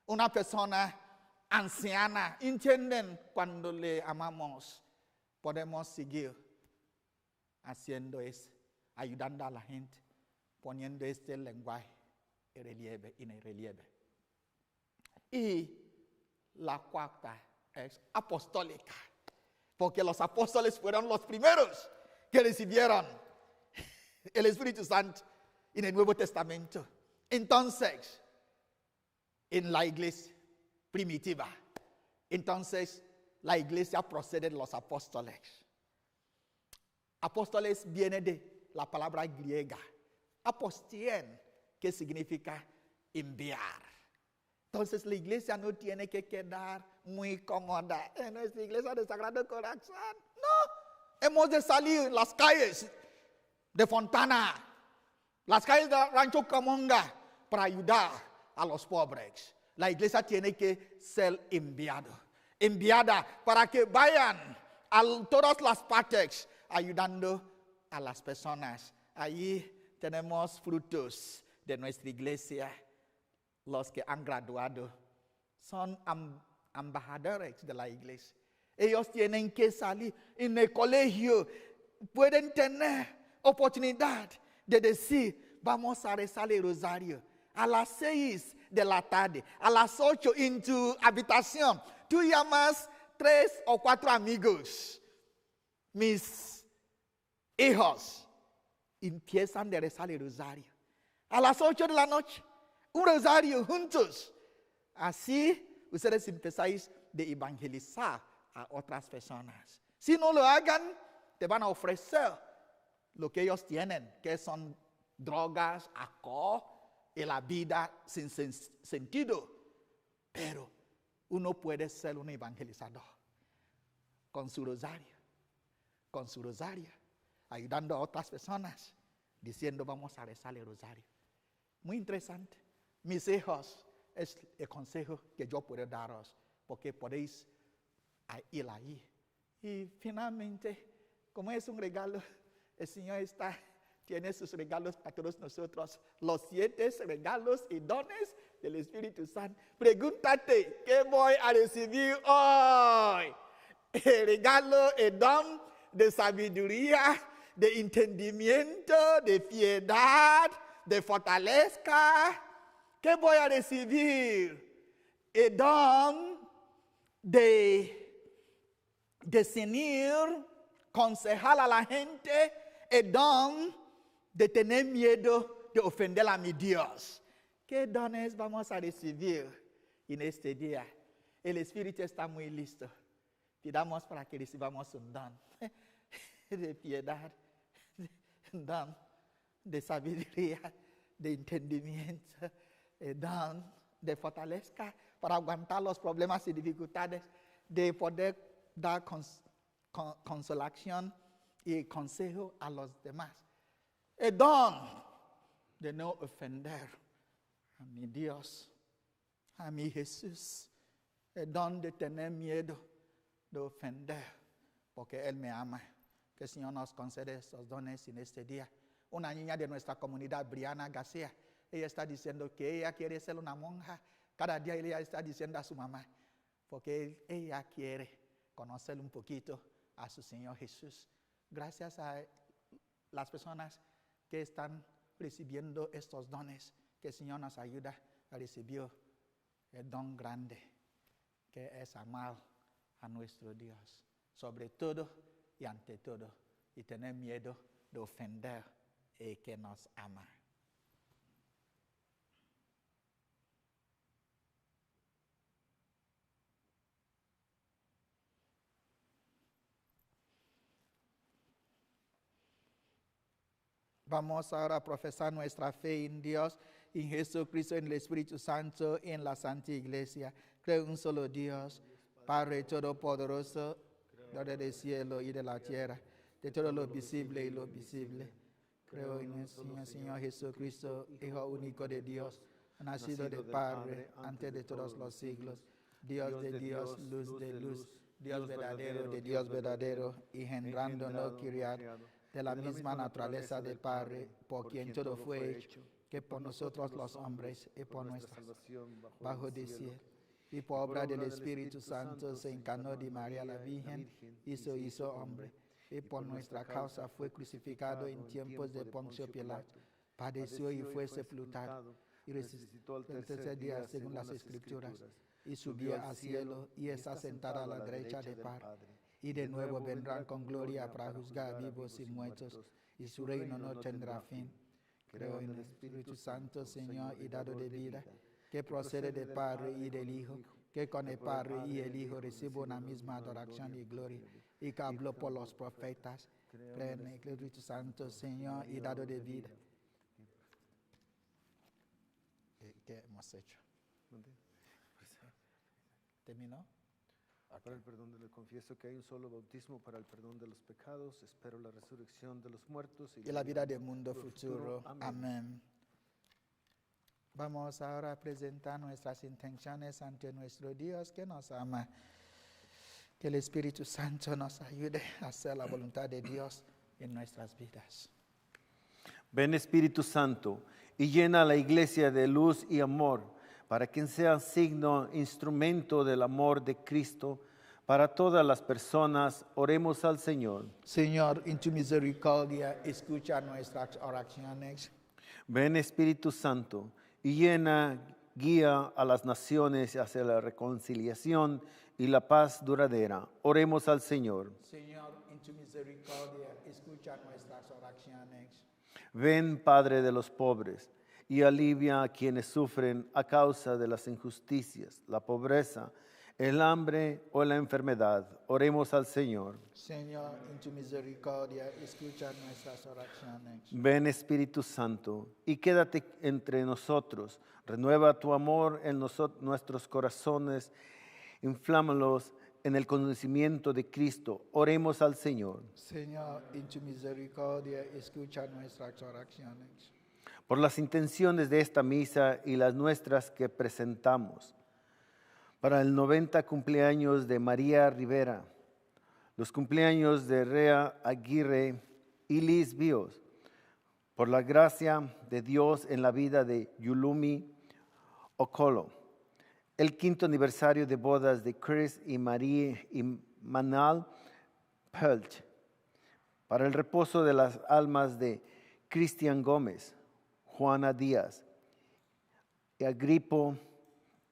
Una persona anciana entiende cuando le amamos. Podemos seguir haciendo eso, ayudando a la gente, poniendo este lenguaje en el relieve. Y la cuarta es apostólica, porque los apóstoles fueron los primeros que recibieron el Espíritu Santo en el Nuevo Testamento. Entonces, en la iglesia primitiva, entonces la iglesia procede de los apóstoles. Apóstoles viene de la palabra griega, apostien, que significa enviar. Entonces la iglesia no tiene que quedar muy cómoda en nuestra iglesia de Sagrado Corazón. No, hemos de salir en las calles de Fontana, las calles de Rancho Camonga, para ayudar a los pobres. La iglesia tiene que ser enviada para que vayan a todas las partes ayudando a las personas. Allí tenemos frutos de nuestra iglesia. Los que han graduado son embajadores de la iglesia. Ellos tienen que salir en el colegio. Pueden tener oportunidad de decir, vamos a rezar el rosario a las 6 de la tarde, a las 8 en tu habitación. Tú llamas 3 o 4 amigos. Mis hijos empiezan a rezar el rosario. A las 8 de la noche, un rosario juntos. Así ustedes empezáis de evangelizar a otras personas. Si no lo hagan, te van a ofrecer lo que ellos tienen, que son drogas, alcohol y la vida sin sentido. Pero uno puede ser un evangelizador con su rosario, ayudando a otras personas, diciendo vamos a rezar el rosario. Muy interesante. Mis hijos, es el consejo que yo puedo daros, porque podéis ir ahí. Y finalmente, como es un regalo, el Señor tiene sus regalos para todos nosotros, los 7 regalos y dones del Espíritu Santo. Pregúntate, ¿qué voy a recibir hoy? El regalo, el don de sabiduría, de entendimiento, de piedad, de fortaleza. ¿Qué voy a recibir? El don de discernir, aconsejar a la gente, el don de tener miedo de ofender a mi Dios. ¿Qué dones vamos a recibir en este día? El Espíritu está muy listo. Pidamos para que recibamos un don de piedad, un don de sabiduría, de entendimiento, un don de fortaleza para aguantar los problemas y dificultades, de poder dar consolación y consejo a los demás. El don de no ofender a mi Dios, a mi Jesús. El don de tener miedo de ofender, porque Él me ama. Que el Señor nos concede esos dones en este día. Una niña de nuestra comunidad, Brianna García, ella está diciendo que ella quiere ser una monja. Cada día ella está diciendo a su mamá, porque ella quiere conocer un poquito a su Señor Jesús. Gracias a las personas que están recibiendo estos dones, que el Señor nos ayuda a recibir el don grande, que es amar a nuestro Dios, sobre todo y ante todo, y tener miedo de ofender el que nos ama. Vamos ahora a profesar nuestra fe en Dios, en Jesucristo, en el Espíritu Santo, en la Santa Iglesia. Creo en un solo Dios, Padre Todopoderoso, Creador del cielo y de la tierra, de todo lo visible y lo invisible. Creo en el Señor Jesucristo, Hijo único de Dios, nacido del Padre, antes de todos los siglos, Dios de Dios, luz de luz, Dios verdadero de Dios verdadero, engendrando no criado, de la misma naturaleza del Padre, por quien todo fue hecho, que por nosotros los hombres y por nuestra salvación bajo del cielo, y por obra del Espíritu Santo se encarnó de María la Virgen y se hizo hombre, y por nuestra causa fue crucificado en tiempos de Poncio Pilato, padeció y fue sepultado, y resucitó el tercer día según las Escrituras, y subió al cielo y está sentado a la derecha del Padre. Y de nuevo vendrán con gloria para juzgar a vivos y muertos, y su reino no tendrá fin. Creo en el Espíritu Santo, Señor y dado de vida, que procede del Padre y del Hijo, que con el Padre y el Hijo recibe una misma adoración y gloria, y que habló por los profetas. Creo en el Espíritu Santo, Señor y dado de vida. ¿Qué hemos hecho? ¿Terminó? Para el perdón de los confieso que hay un solo bautismo para el perdón de los pecados. Espero la resurrección de los muertos y la vida del mundo futuro. Amén. Vamos ahora a presentar nuestras intenciones ante nuestro Dios que nos ama. Que el Espíritu Santo nos ayude a hacer la voluntad de Dios en nuestras vidas. Ven Espíritu Santo y llena a la iglesia de luz y amor, para que sea signo, instrumento del amor de Cristo para todas las personas. Oremos al Señor. Señor, en tu misericordia, escucha nuestras oraciones. Ven Espíritu Santo y guía a las naciones hacia la reconciliación y la paz duradera. Oremos al Señor. Señor, en tu misericordia, escucha nuestras oraciones. Ven Padre de los pobres y alivia a quienes sufren a causa de las injusticias, la pobreza, el hambre o la enfermedad. Oremos al Señor. Señor, en tu misericordia, escucha nuestras oraciones. Ven Espíritu Santo y quédate entre nosotros. Renueva tu amor en nuestros corazones. Inflámalos en el conocimiento de Cristo. Oremos al Señor. Señor, en tu misericordia, escucha nuestras oraciones. Por las intenciones de esta misa y las nuestras que presentamos, para el 90 cumpleaños de María Rivera, los cumpleaños de Rea Aguirre y Liz Bíos, por la gracia de Dios en la vida de Yulumi Okolo, el 5º aniversario de bodas de Chris y Marie y Manal Pelch, para el reposo de las almas de Cristian Gómez, Juana Díaz, Agripo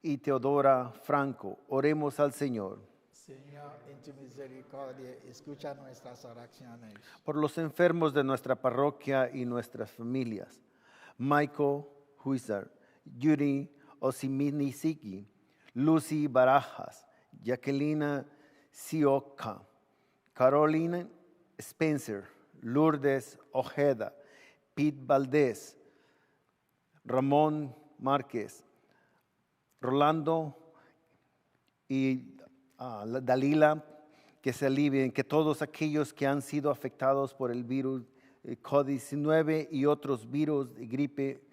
y Teodora Franco. Oremos al Señor. Señor, en tu misericordia, escucha nuestras oraciones. Por los enfermos de nuestra parroquia y nuestras familias, Michael Huizar, Yuri Osiminisiki, Lucy Barajas, Jacqueline Sioca, Carolina Spencer, Lourdes Ojeda, Pete Valdés, Ramón Márquez, Rolando y Dalila, que se alivien, que todos aquellos que han sido afectados por el virus COVID-19 y otros virus de gripe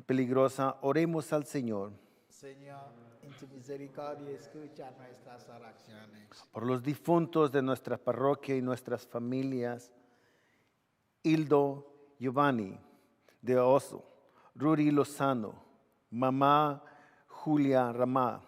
peligrosa, oremos al Señor. Señor, en tu misericordia, escucha nuestras oraciones. Por los difuntos de nuestra parroquia y nuestras familias, Hildo Giovanni de Oso, Rudy Lozano, mamá Julia Ramá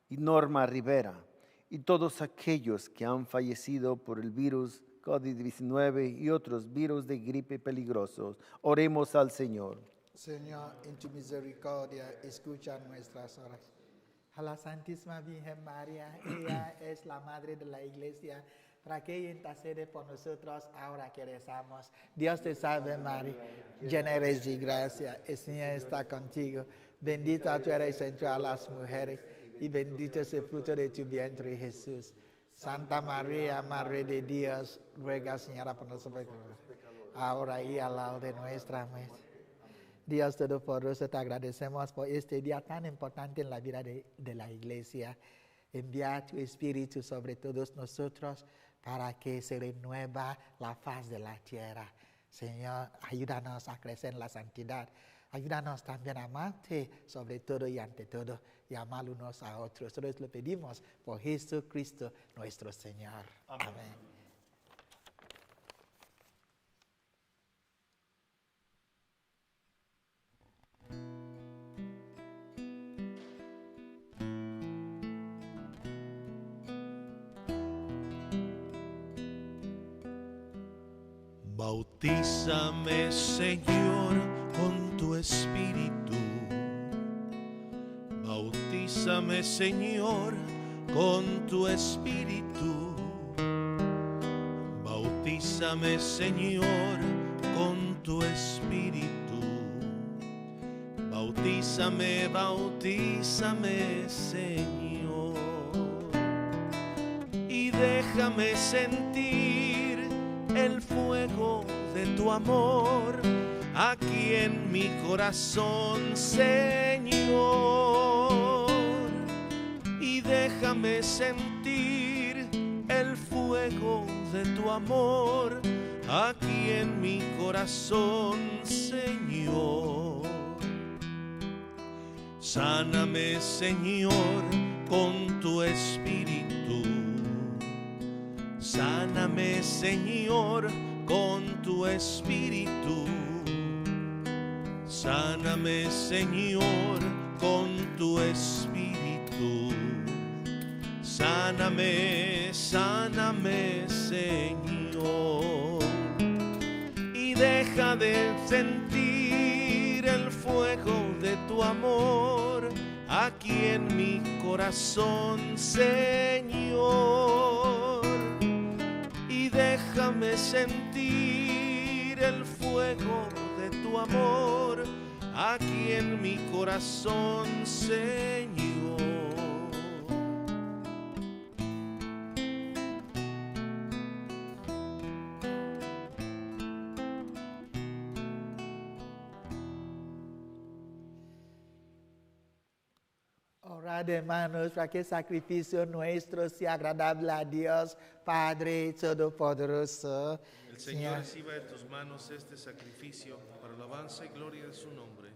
y Norma Rivera, y todos aquellos que han fallecido por el virus COVID-19 y otros virus de gripe peligrosos. Oremos al Señor. Señor, en tu misericordia, escucha nuestras oraciones. A la Santísima Virgen María, ella es la Madre de la Iglesia, para que ella intercede por nosotros ahora que rezamos. Dios te salve María, llena eres de gracia, el Señor está contigo. Bendita tú eres entre las mujeres, y bendito es el fruto de tu vientre, Jesús. Santa María, Madre de Dios, ruega, Señora, por nosotros, ahora y a la hora de nuestra muerte. Dios Todopoderoso, te agradecemos por este día tan importante en la vida de la Iglesia. Envía tu Espíritu sobre todos nosotros para que se renueva la faz de la tierra. Señor, ayúdanos a crecer en la santidad. Ayúdanos también a amarte sobre todo y ante todo y amar unos a otros. Nosotros lo pedimos por Jesucristo nuestro Señor. Amén. Bautízame, Señor, con tu Espíritu. Bautízame, Señor, con tu Espíritu. Bautízame, Señor, con tu Espíritu. Bautízame, bautízame, Señor. Y déjame sentir el fuego de tu amor aquí en mi corazón, Señor. Y déjame sentir el fuego de tu amor aquí en mi corazón, Señor. Sáname, Señor, con tu Espíritu. Sáname, Señor, con tu Espíritu. Sáname, Señor, con tu Espíritu. Sáname, sáname, Señor. Y deja de sentir el fuego de tu amor aquí en mi corazón, Señor. Y déjame sentir el fuego de tu amor aquí en mi corazón, Señor. Orad, hermanos, para que el sacrificio nuestro sea agradable a Dios, Padre Todopoderoso. El Señor reciba de tus manos este sacrificio para la alabanza y gloria de su nombre,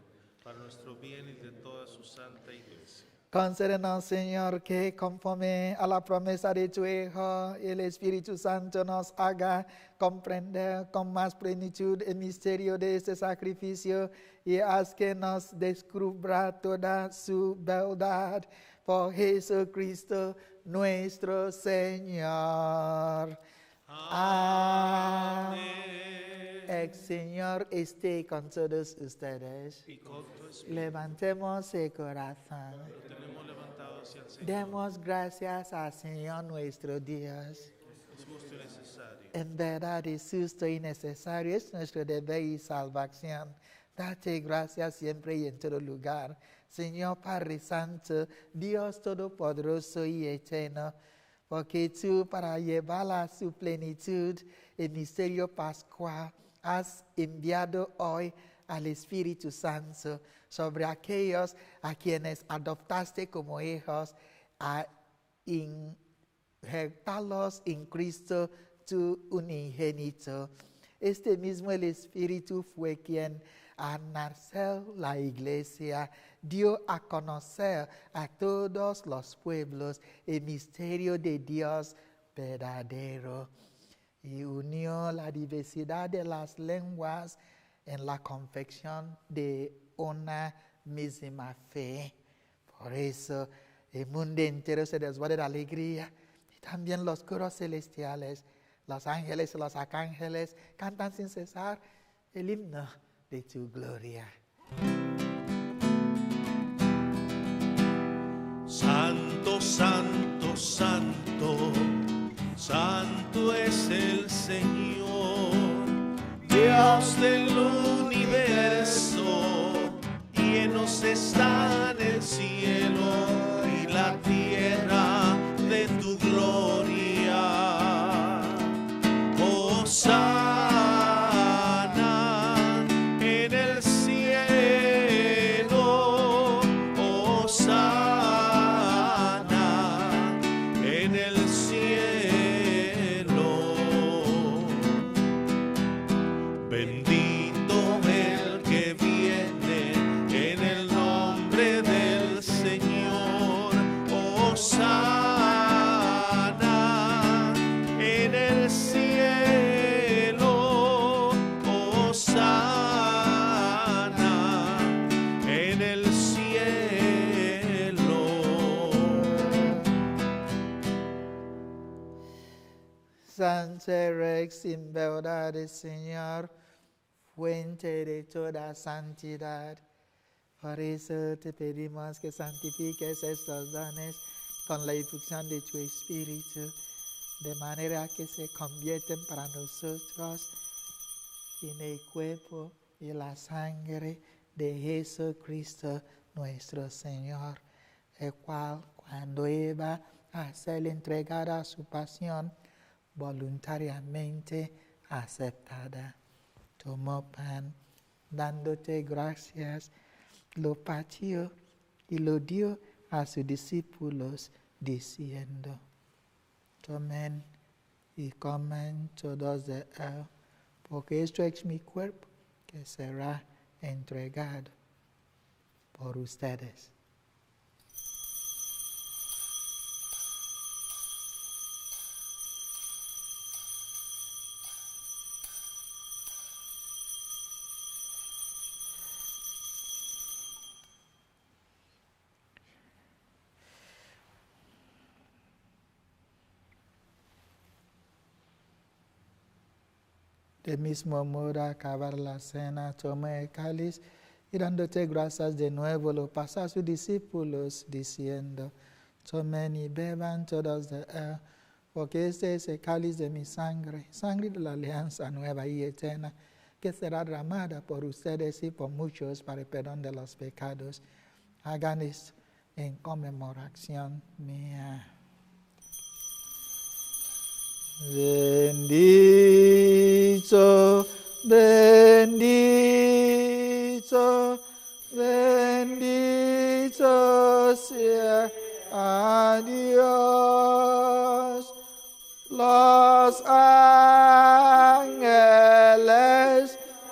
para nuestro bien y de toda su santa iglesia. Concédenos, Señor, que conforme a la promesa de tu Hijo, el Espíritu Santo nos haga comprender con más plenitud el misterio de este sacrificio y haz que nos descubra toda su verdad. Por Jesucristo nuestro Señor. Amén. El Señor esté con todos ustedes. Y con tu espíritu. Levantemos el corazón. Lo tenemos levantado hacia el Señor. Demos gracias al Señor nuestro Dios. Es justo y necesario. En verdad es justo y necesario, es nuestro deber y salvación. Date gracias siempre y en todo lugar. Señor Padre Santo, Dios Todopoderoso y Eterno, porque tú, para llevar a su plenitud el misterio pascual, has enviado hoy al Espíritu Santo sobre aquellos a quienes adoptaste como hijos, a injertarlos en Cristo, tu unigénito. Este mismo el Espíritu fue quien, al nacer la iglesia, dio a conocer a todos los pueblos el misterio de Dios verdadero y unió la diversidad de las lenguas en la confección de una misma fe. Por eso el mundo entero se desborda de alegría y también los coros celestiales, los ángeles y los arcángeles cantan sin cesar el himno de tu gloria. Santo, santo, santo, santo es el Señor, Dios del universo, llenos están el cielo y la tierra de tu gloria. Hosana en el cielo, hosana en el cielo. Bendito el que viene en el nombre del Señor. Hosana en el cielo. Hosana en el cielo. Santo Rex, en verdad el Señor, fuente de toda santidad. Por eso te pedimos que santifiques estos dones con la infusión de tu Espíritu, de manera que se convierten para nosotros en el cuerpo y la sangre de Jesucristo nuestro Señor, el cual, cuando iba a ser entregada a su pasión, voluntariamente aceptada, tomó pan, dándote gracias, lo partió y lo dio a sus discípulos, diciendo: tomen y coman todos de él, porque esto es mi cuerpo que será entregado por ustedes. De mismo modo, al acabar la cena, tomó el cáliz y dándote gracias de nuevo, lo pasó a sus discípulos, diciendo: tomen y beban todos de él, porque este es el cáliz de mi sangre, sangre de la alianza nueva y eterna, que será derramada por ustedes y por muchos para el perdón de los pecados. Hagan esto en conmemoración mía. Bendito, bendito, bendito sea a Dios. Los ángeles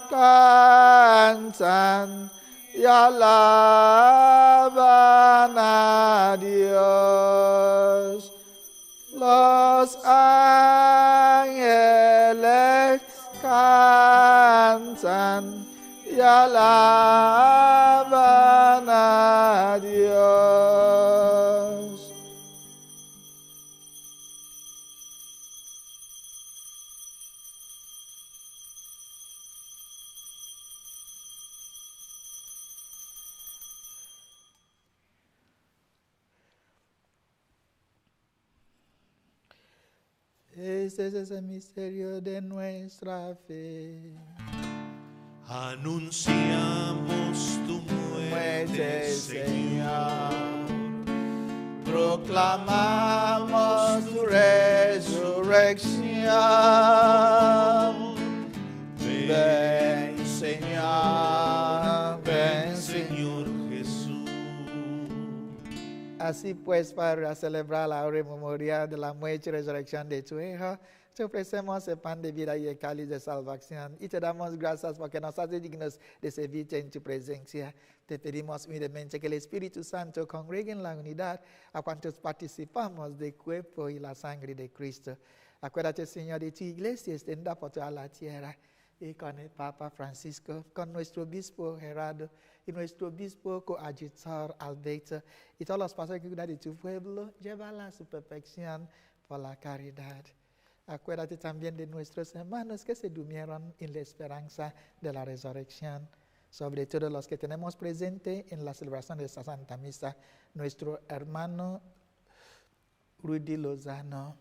cantan y alaban a Dios. Los ángeles cantan y alaban a Dios. Este es el misterio de nuestra fe. Anunciamos tu muerte, Señor. Proclamamos tu resurrección. Ven, Señor, ven, Señor Jesús. Así pues, Padre, a celebrar la hora memorial de la muerte y resurrección de tu Hijo, te ofrecemos el pan de vida y el cáliz de salvación y te damos gracias porque nos haces dignos de servirte en tu presencia. Te pedimos humildemente que el Espíritu Santo congregue en la unidad a cuantos participamos del cuerpo y la sangre de Cristo. Acuérdate, Señor, de tu iglesia extendida por toda la tierra y con el Papa Francisco, con nuestro obispo Gerardo y nuestro obispo coadjutor Alberto y todos los pastores que cuidan de tu pueblo, llévala a su perfección por la caridad. Acuérdate también de nuestros hermanos que se durmieron en la esperanza de la resurrección, sobre todo los que tenemos presente en la celebración de esta Santa Misa, nuestro hermano Rudy Lozano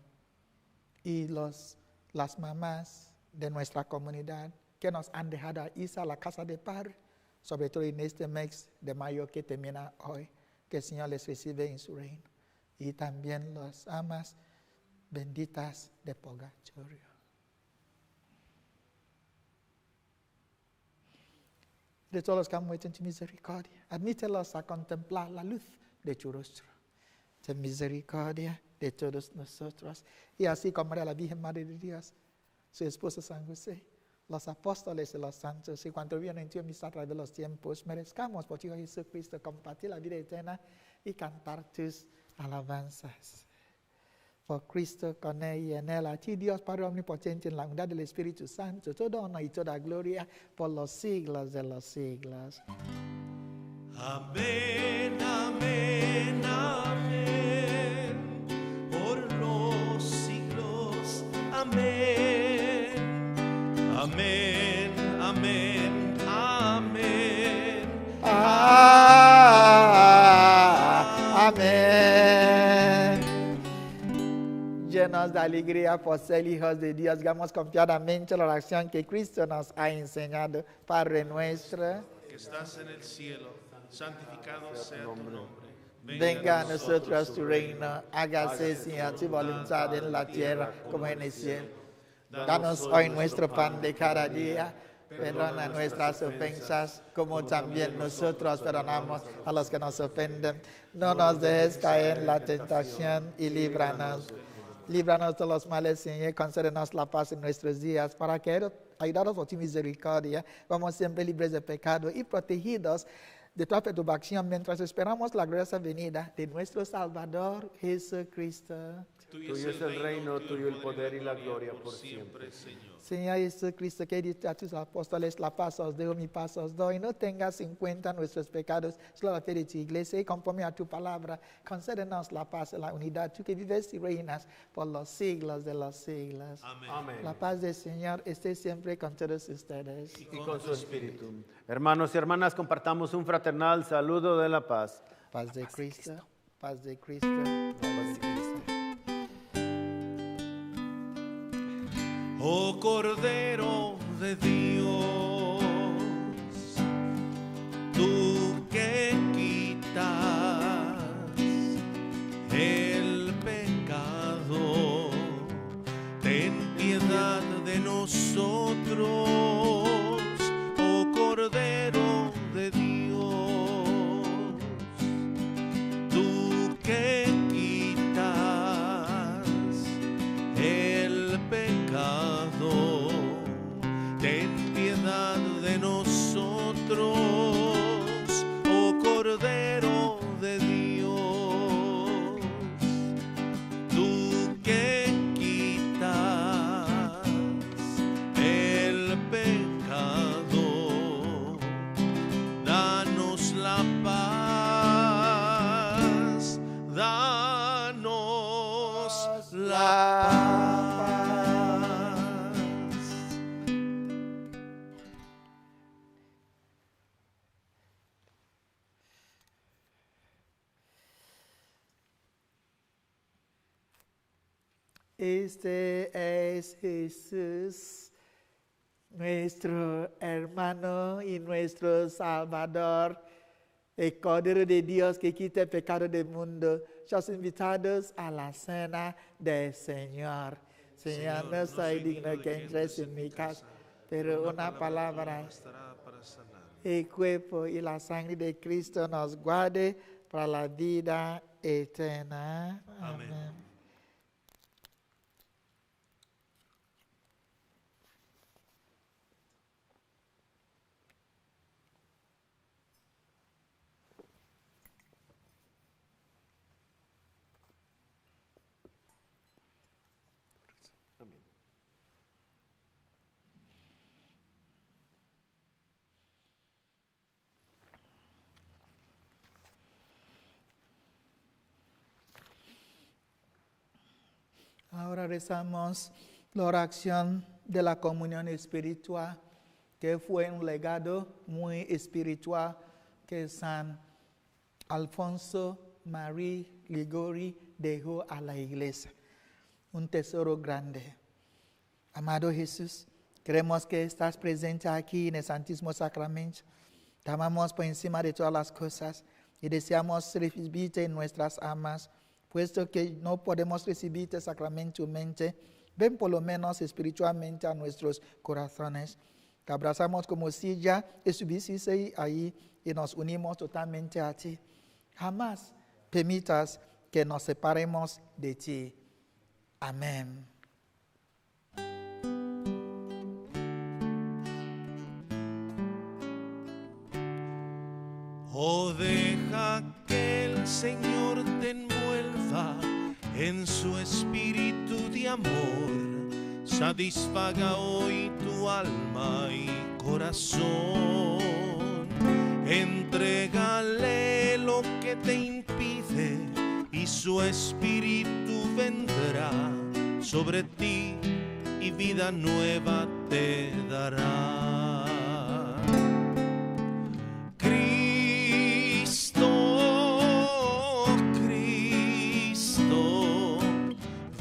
y las mamás de nuestra comunidad que nos han dejado irse a la casa de Padre, sobre todo en este mes de mayo que termina hoy, que el Señor les recibe en su reino. Y también las amas benditas de purgatorio. De todos los que han muerto en tu misericordia, admítelos a contemplar la luz de tu rostro. Ten misericordia de todos nosotros. Y así como María la Virgen Madre de Dios, su esposo San José, los apóstoles y los santos, y cuanto vienen en tu amistad a través de los tiempos, merezcamos por tu Hijo Jesucristo compartir la vida eterna y cantar tus alabanzas. Por Cristo, con Él y en Él, a ti Dios Padre Omnipotente, en la unidad del Espíritu Santo, toda honor y toda gloria por los siglos de los siglos. Amén, amén, amén, por los siglos. Amén, amén, amén, amén. Amén. Llenos de alegría por ser hijos de Dios, digamos confiadamente la oración que Cristo nos ha enseñado. Padre nuestro, Que estás en el cielo, santificado sea tu nombre. venga a nosotros tu reino, hágase, Señor, tu voluntad en la tierra como en el cielo. Danos hoy nuestro pan de cada día. Perdona nuestras ofensas, como también nosotros perdonamos a los que nos ofenden. No nos dejes caer en la tentación y líbranos. Líbranos de los males, Señor, y concédenos la paz en nuestros días, para que, ayudados por tu misericordia, vamos siempre libres de pecado y protegidos de toda perturbación mientras esperamos la gloriosa venida de nuestro Salvador Jesucristo. Tuyo es el reino, tuyo el poder y la gloria por siempre. Señor. Señor Jesucristo, que dices a tus apóstoles, la paz os dejo, mi paz os doy. No tengas en cuenta nuestros pecados, solo la fe de tu iglesia, y conforme a tu palabra, concédenos la paz y la unidad, tú que vives y reinas por los siglos de los siglos. Amén. La paz del Señor esté siempre con todos ustedes. Y con su espíritu. Hermanos y hermanas, compartamos un fraternal saludo de la paz. Paz de Cristo, paz de Cristo, paz de Cristo. Oh Cordero de Dios, tú que quitas el pecado, ten piedad de nosotros, oh Cordero de Dios, tú que quitas el pecado, ten piedad de nosotros, oh Cordero de Dios, tú que quitas el pecado, danos la paz, danos la paz. Este es Jesús, nuestro hermano y nuestro Salvador, el Cordero de Dios que quita el pecado del mundo. Somos invitados a la cena del Señor. Señor, no soy digno que entres en mi casa, pero una palabra, bastará para sanar. el cuerpo y la sangre de Cristo nos guarde para la vida eterna. Amén. Amén. Ahora rezamos la oración de la comunión espiritual, que fue un legado muy espiritual que San Alfonso María Ligori dejó a la iglesia. Un tesoro grande. Amado Jesús, creemos que estás presente aquí en el Santísimo Sacramento. Te amamos por encima de todas las cosas y deseamos recibirte en nuestras almas. Puesto que no podemos recibirte sacramentalmente, ven por lo menos espiritualmente a nuestros corazones. Te abrazamos como si ya estuviese ahí y nos unimos totalmente a ti. Jamás permitas que nos separemos de ti. Amén. Oh, deja que el Señor te envuelva en su espíritu de amor, satisfaga hoy tu alma y corazón. Entrégale lo que te impide y su espíritu vendrá sobre ti y vida nueva te dará.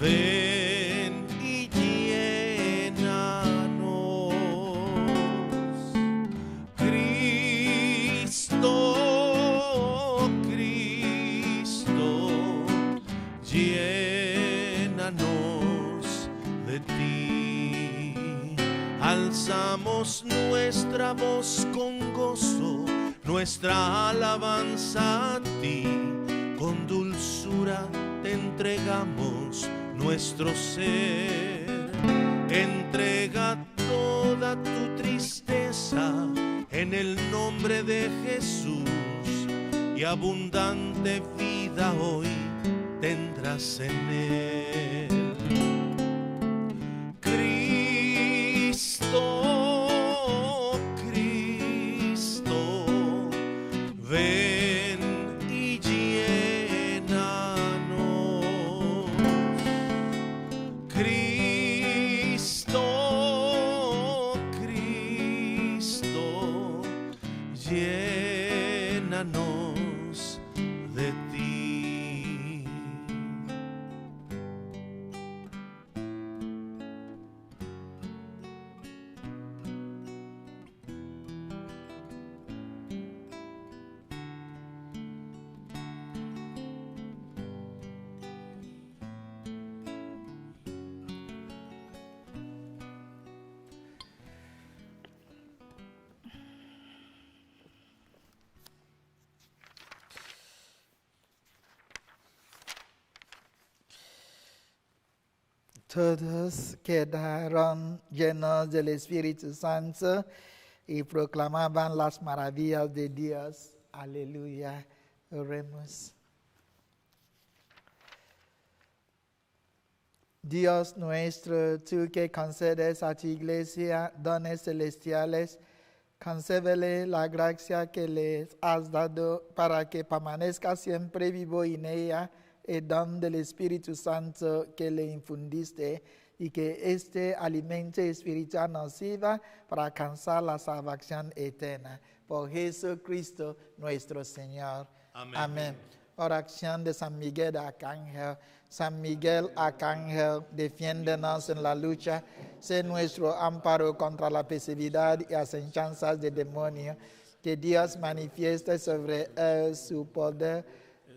Ven y llénanos, Cristo, Cristo, llénanos de ti. Alzamos nuestra voz con gozo, nuestra alabanza a ti, con dulzura te entregamos nuestro ser. Entrega toda tu tristeza en el nombre de Jesús y abundante vida hoy tendrás en él. Cristo, Cristo, ven y llénanos. Cristo, Cristo, llénanos de ti. Todos quedaron llenos del Espíritu Santo y proclamaban las maravillas de Dios. Aleluya. Oremos. Dios nuestro, tú que concedes a tu iglesia dones celestiales, concédele la gracia que les has dado para que permanezca siempre vivo en ella el don del Espíritu Santo que le infundiste, y que este alimento espiritual nos sirva para alcanzar la salvación eterna. Por Jesucristo nuestro Señor. Amén. Amén. Oración de San Miguel de Arcángel. San Miguel Arcángel, defiéndenos en la lucha. Sé nuestro amparo contra la perversidad y asechanzas del demonio. Que Dios manifieste sobre él su poder.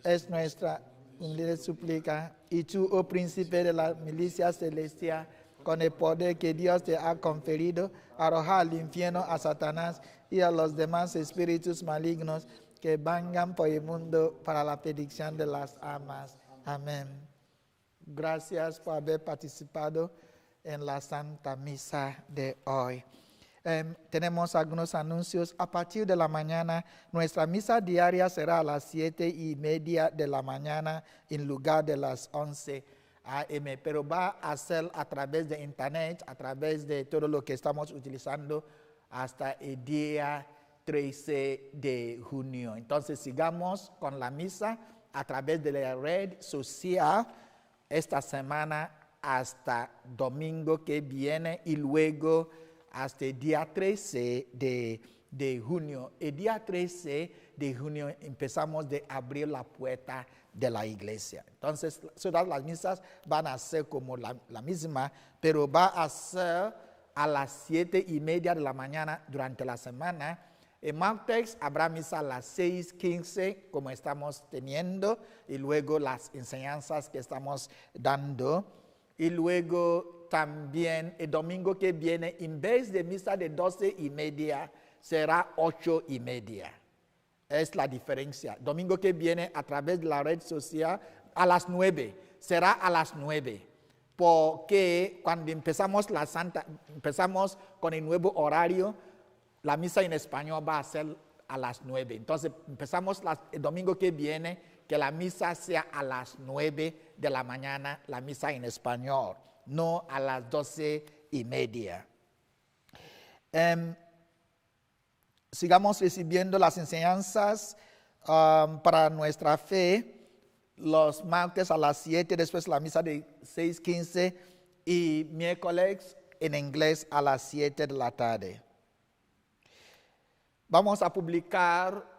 Es nuestra humilde súplica. Y tú, oh príncipe de la milicia celestial, con el poder que Dios te ha conferido, arroja al infierno a Satanás y a los demás espíritus malignos que vagan por el mundo para la perdición de las almas. Amén. Gracias por haber participado en la Santa Misa de hoy. Tenemos algunos anuncios. A partir de la mañana, nuestra misa diaria será a las 7:30 de la mañana en lugar de las 11 a.m., pero va a ser a través de internet, a través de todo lo que estamos utilizando hasta el día 13 de junio. Entonces, sigamos con la misa a través de la red social esta semana hasta domingo que viene y luego hasta el día 13 de junio. El día 13 de junio empezamos de abrir la puerta de la iglesia. Entonces, todas las misas van a ser como la misma, pero va a ser a las 7:30 de la mañana durante la semana. En martes habrá misa a las 6:15, como estamos teniendo, y luego las enseñanzas que estamos dando. Y luego también el domingo que viene, en vez de misa de 12:30, será 8:30. Es la diferencia. Domingo que viene, a través de la red social, a las 9. Será a las 9. Porque cuando empezamos empezamos con el nuevo horario, la misa en español va a ser a las 9. Entonces, empezamos el domingo que viene, que la misa sea a las 9 de la mañana, la misa en español, no a las 12:30. Sigamos recibiendo las enseñanzas para nuestra fe los martes a las 7, después la misa de 6:15 y miércoles en inglés a las 7 de la tarde. Vamos a publicar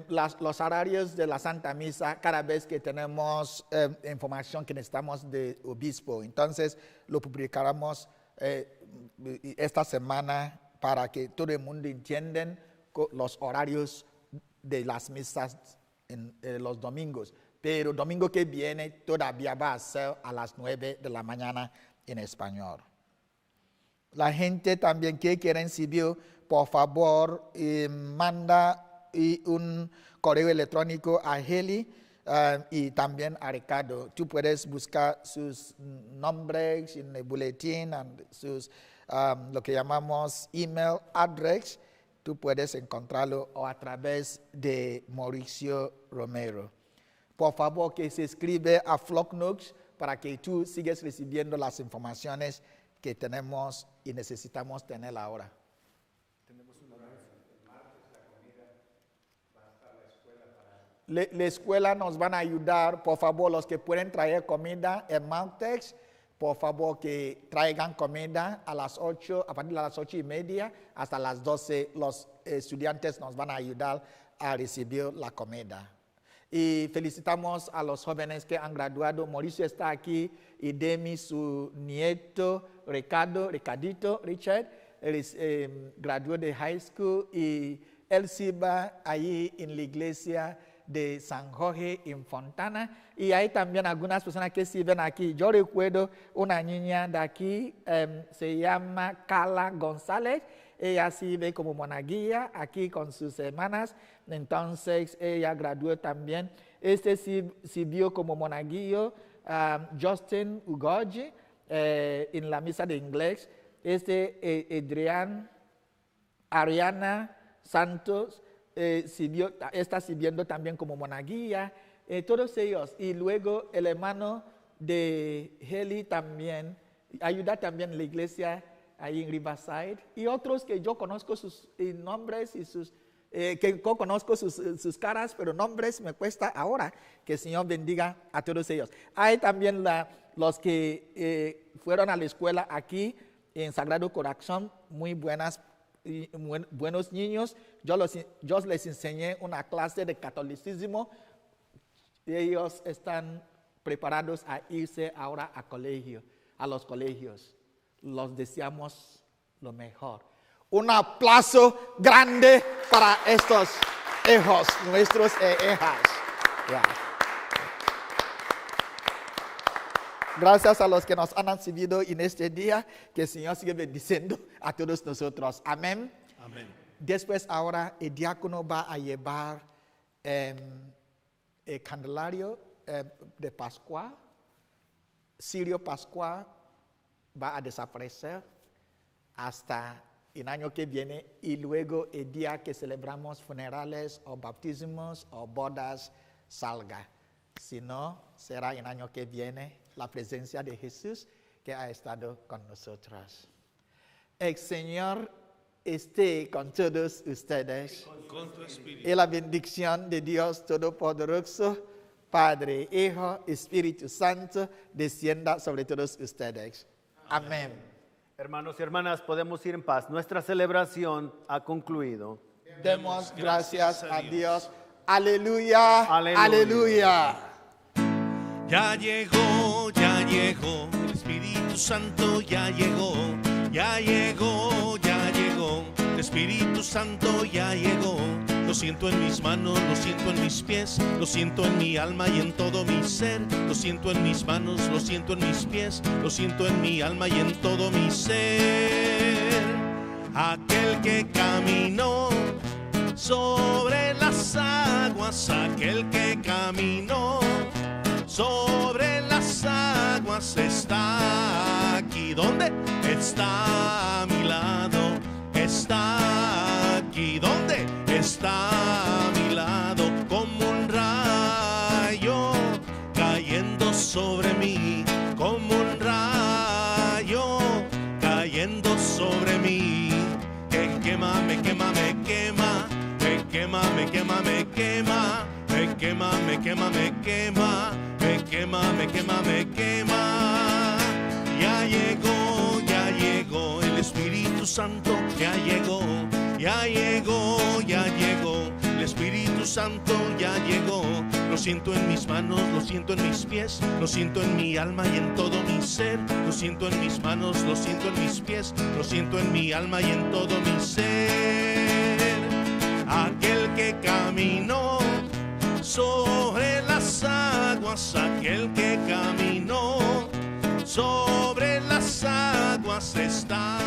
los horarios de la Santa Misa cada vez que tenemos información que necesitamos de obispo. Entonces lo publicaremos esta semana para que todo el mundo entienda los horarios de las misas en los domingos. Pero el domingo que viene todavía va a ser a las 9 de la mañana en español. La gente también que quiere recibir, por favor, manda un correo electrónico a Heli y también a Ricardo. Tú puedes buscar sus nombres en el boletín y sus lo que llamamos email address. Tú puedes encontrarlo o a través de Mauricio Romero. Por favor, que se escribe a Flocknotes para que tú sigas recibiendo las informaciones que tenemos y necesitamos tener ahora. La escuela nos van a ayudar. Por favor, los que pueden traer comida en martes, por favor que traigan comida a las 8, a partir de las 8:30 hasta las 12. Los estudiantes nos van a ayudar a recibir la comida. Y felicitamos a los jóvenes que han graduado. Mauricio está aquí y Demi, su nieto, Richard, él graduó de high school y él sirva ahí en la iglesia de San Jorge en Fontana. Y hay también algunas personas que sirven aquí. Yo recuerdo una niña de aquí, se llama Carla González. Ella sirve como monaguilla aquí con sus hermanas. Entonces, ella graduó también. Sirvió como monaguillo Justin Ugoji. en la misa de inglés, es de Ariana Santos, está sirviendo también como monaguilla, todos ellos. Y luego el hermano de Heli también, ayuda también en la iglesia ahí en Riverside. Y otros que yo conozco sus nombres y que conozco sus caras, pero nombres me cuesta ahora. Que el Señor bendiga a todos ellos. Hay también los que fueron a la escuela aquí en Sagrado Corazón, muy buenos niños. Yo les enseñé una clase de catolicismo. Ellos están preparados a irse ahora a los colegios. Los deseamos lo mejor. Un aplauso grande para estos hijos, nuestros hijas. Yeah. Gracias a los que nos han recibido en este día, que el Señor sigue bendiciendo a todos nosotros. Amén. Amén. Después ahora el diácono va a llevar el candelario de Pascua, cirio pascual, va a desaparecer hasta el año que viene, y luego el día que celebramos funerales o bautismos o bodas salga. Si no, será el año que viene la presencia de Jesús que ha estado con nosotros. El Señor esté con todos ustedes. Con tu espíritu. Y la bendición de Dios Todopoderoso, Padre, Hijo, Espíritu Santo, descienda sobre todos ustedes. Amén. Hermanos y hermanas, podemos ir en paz. Nuestra celebración ha concluido. Demos gracias a Dios. Aleluya, Aleluya. aleluya. Ya llegó, el Espíritu Santo ya llegó, ya llegó, el Espíritu Santo ya llegó. Lo siento en mis manos, lo siento en mis pies, lo siento en mi alma y en todo mi ser. Lo siento en mis manos, lo siento en mis pies, lo siento en mi alma y en todo mi ser. Aquel que caminó sobre las aguas, aquel que caminó sobre las aguas está aquí. ¿Dónde? Está a mi lado, está aquí. ¿Dónde? Está a mi lado, como un rayo cayendo sobre mí, como un rayo cayendo sobre mí. Que quema, me quema, me quema, me quema, me quema, me quema, me quema, me quema, me quema, me quema, me quema, me quema. Ya llegó el Espíritu Santo, ya llegó, ya llegó, ya llegó. El Espíritu Santo ya llegó. Lo siento en mis manos, lo siento en mis pies, lo siento en mi alma y en todo mi ser. Lo siento en mis manos, lo siento en mis pies, lo siento en mi alma y en todo mi ser. Aquel que caminó sobre las aguas, aquel que caminó sobre las aguas está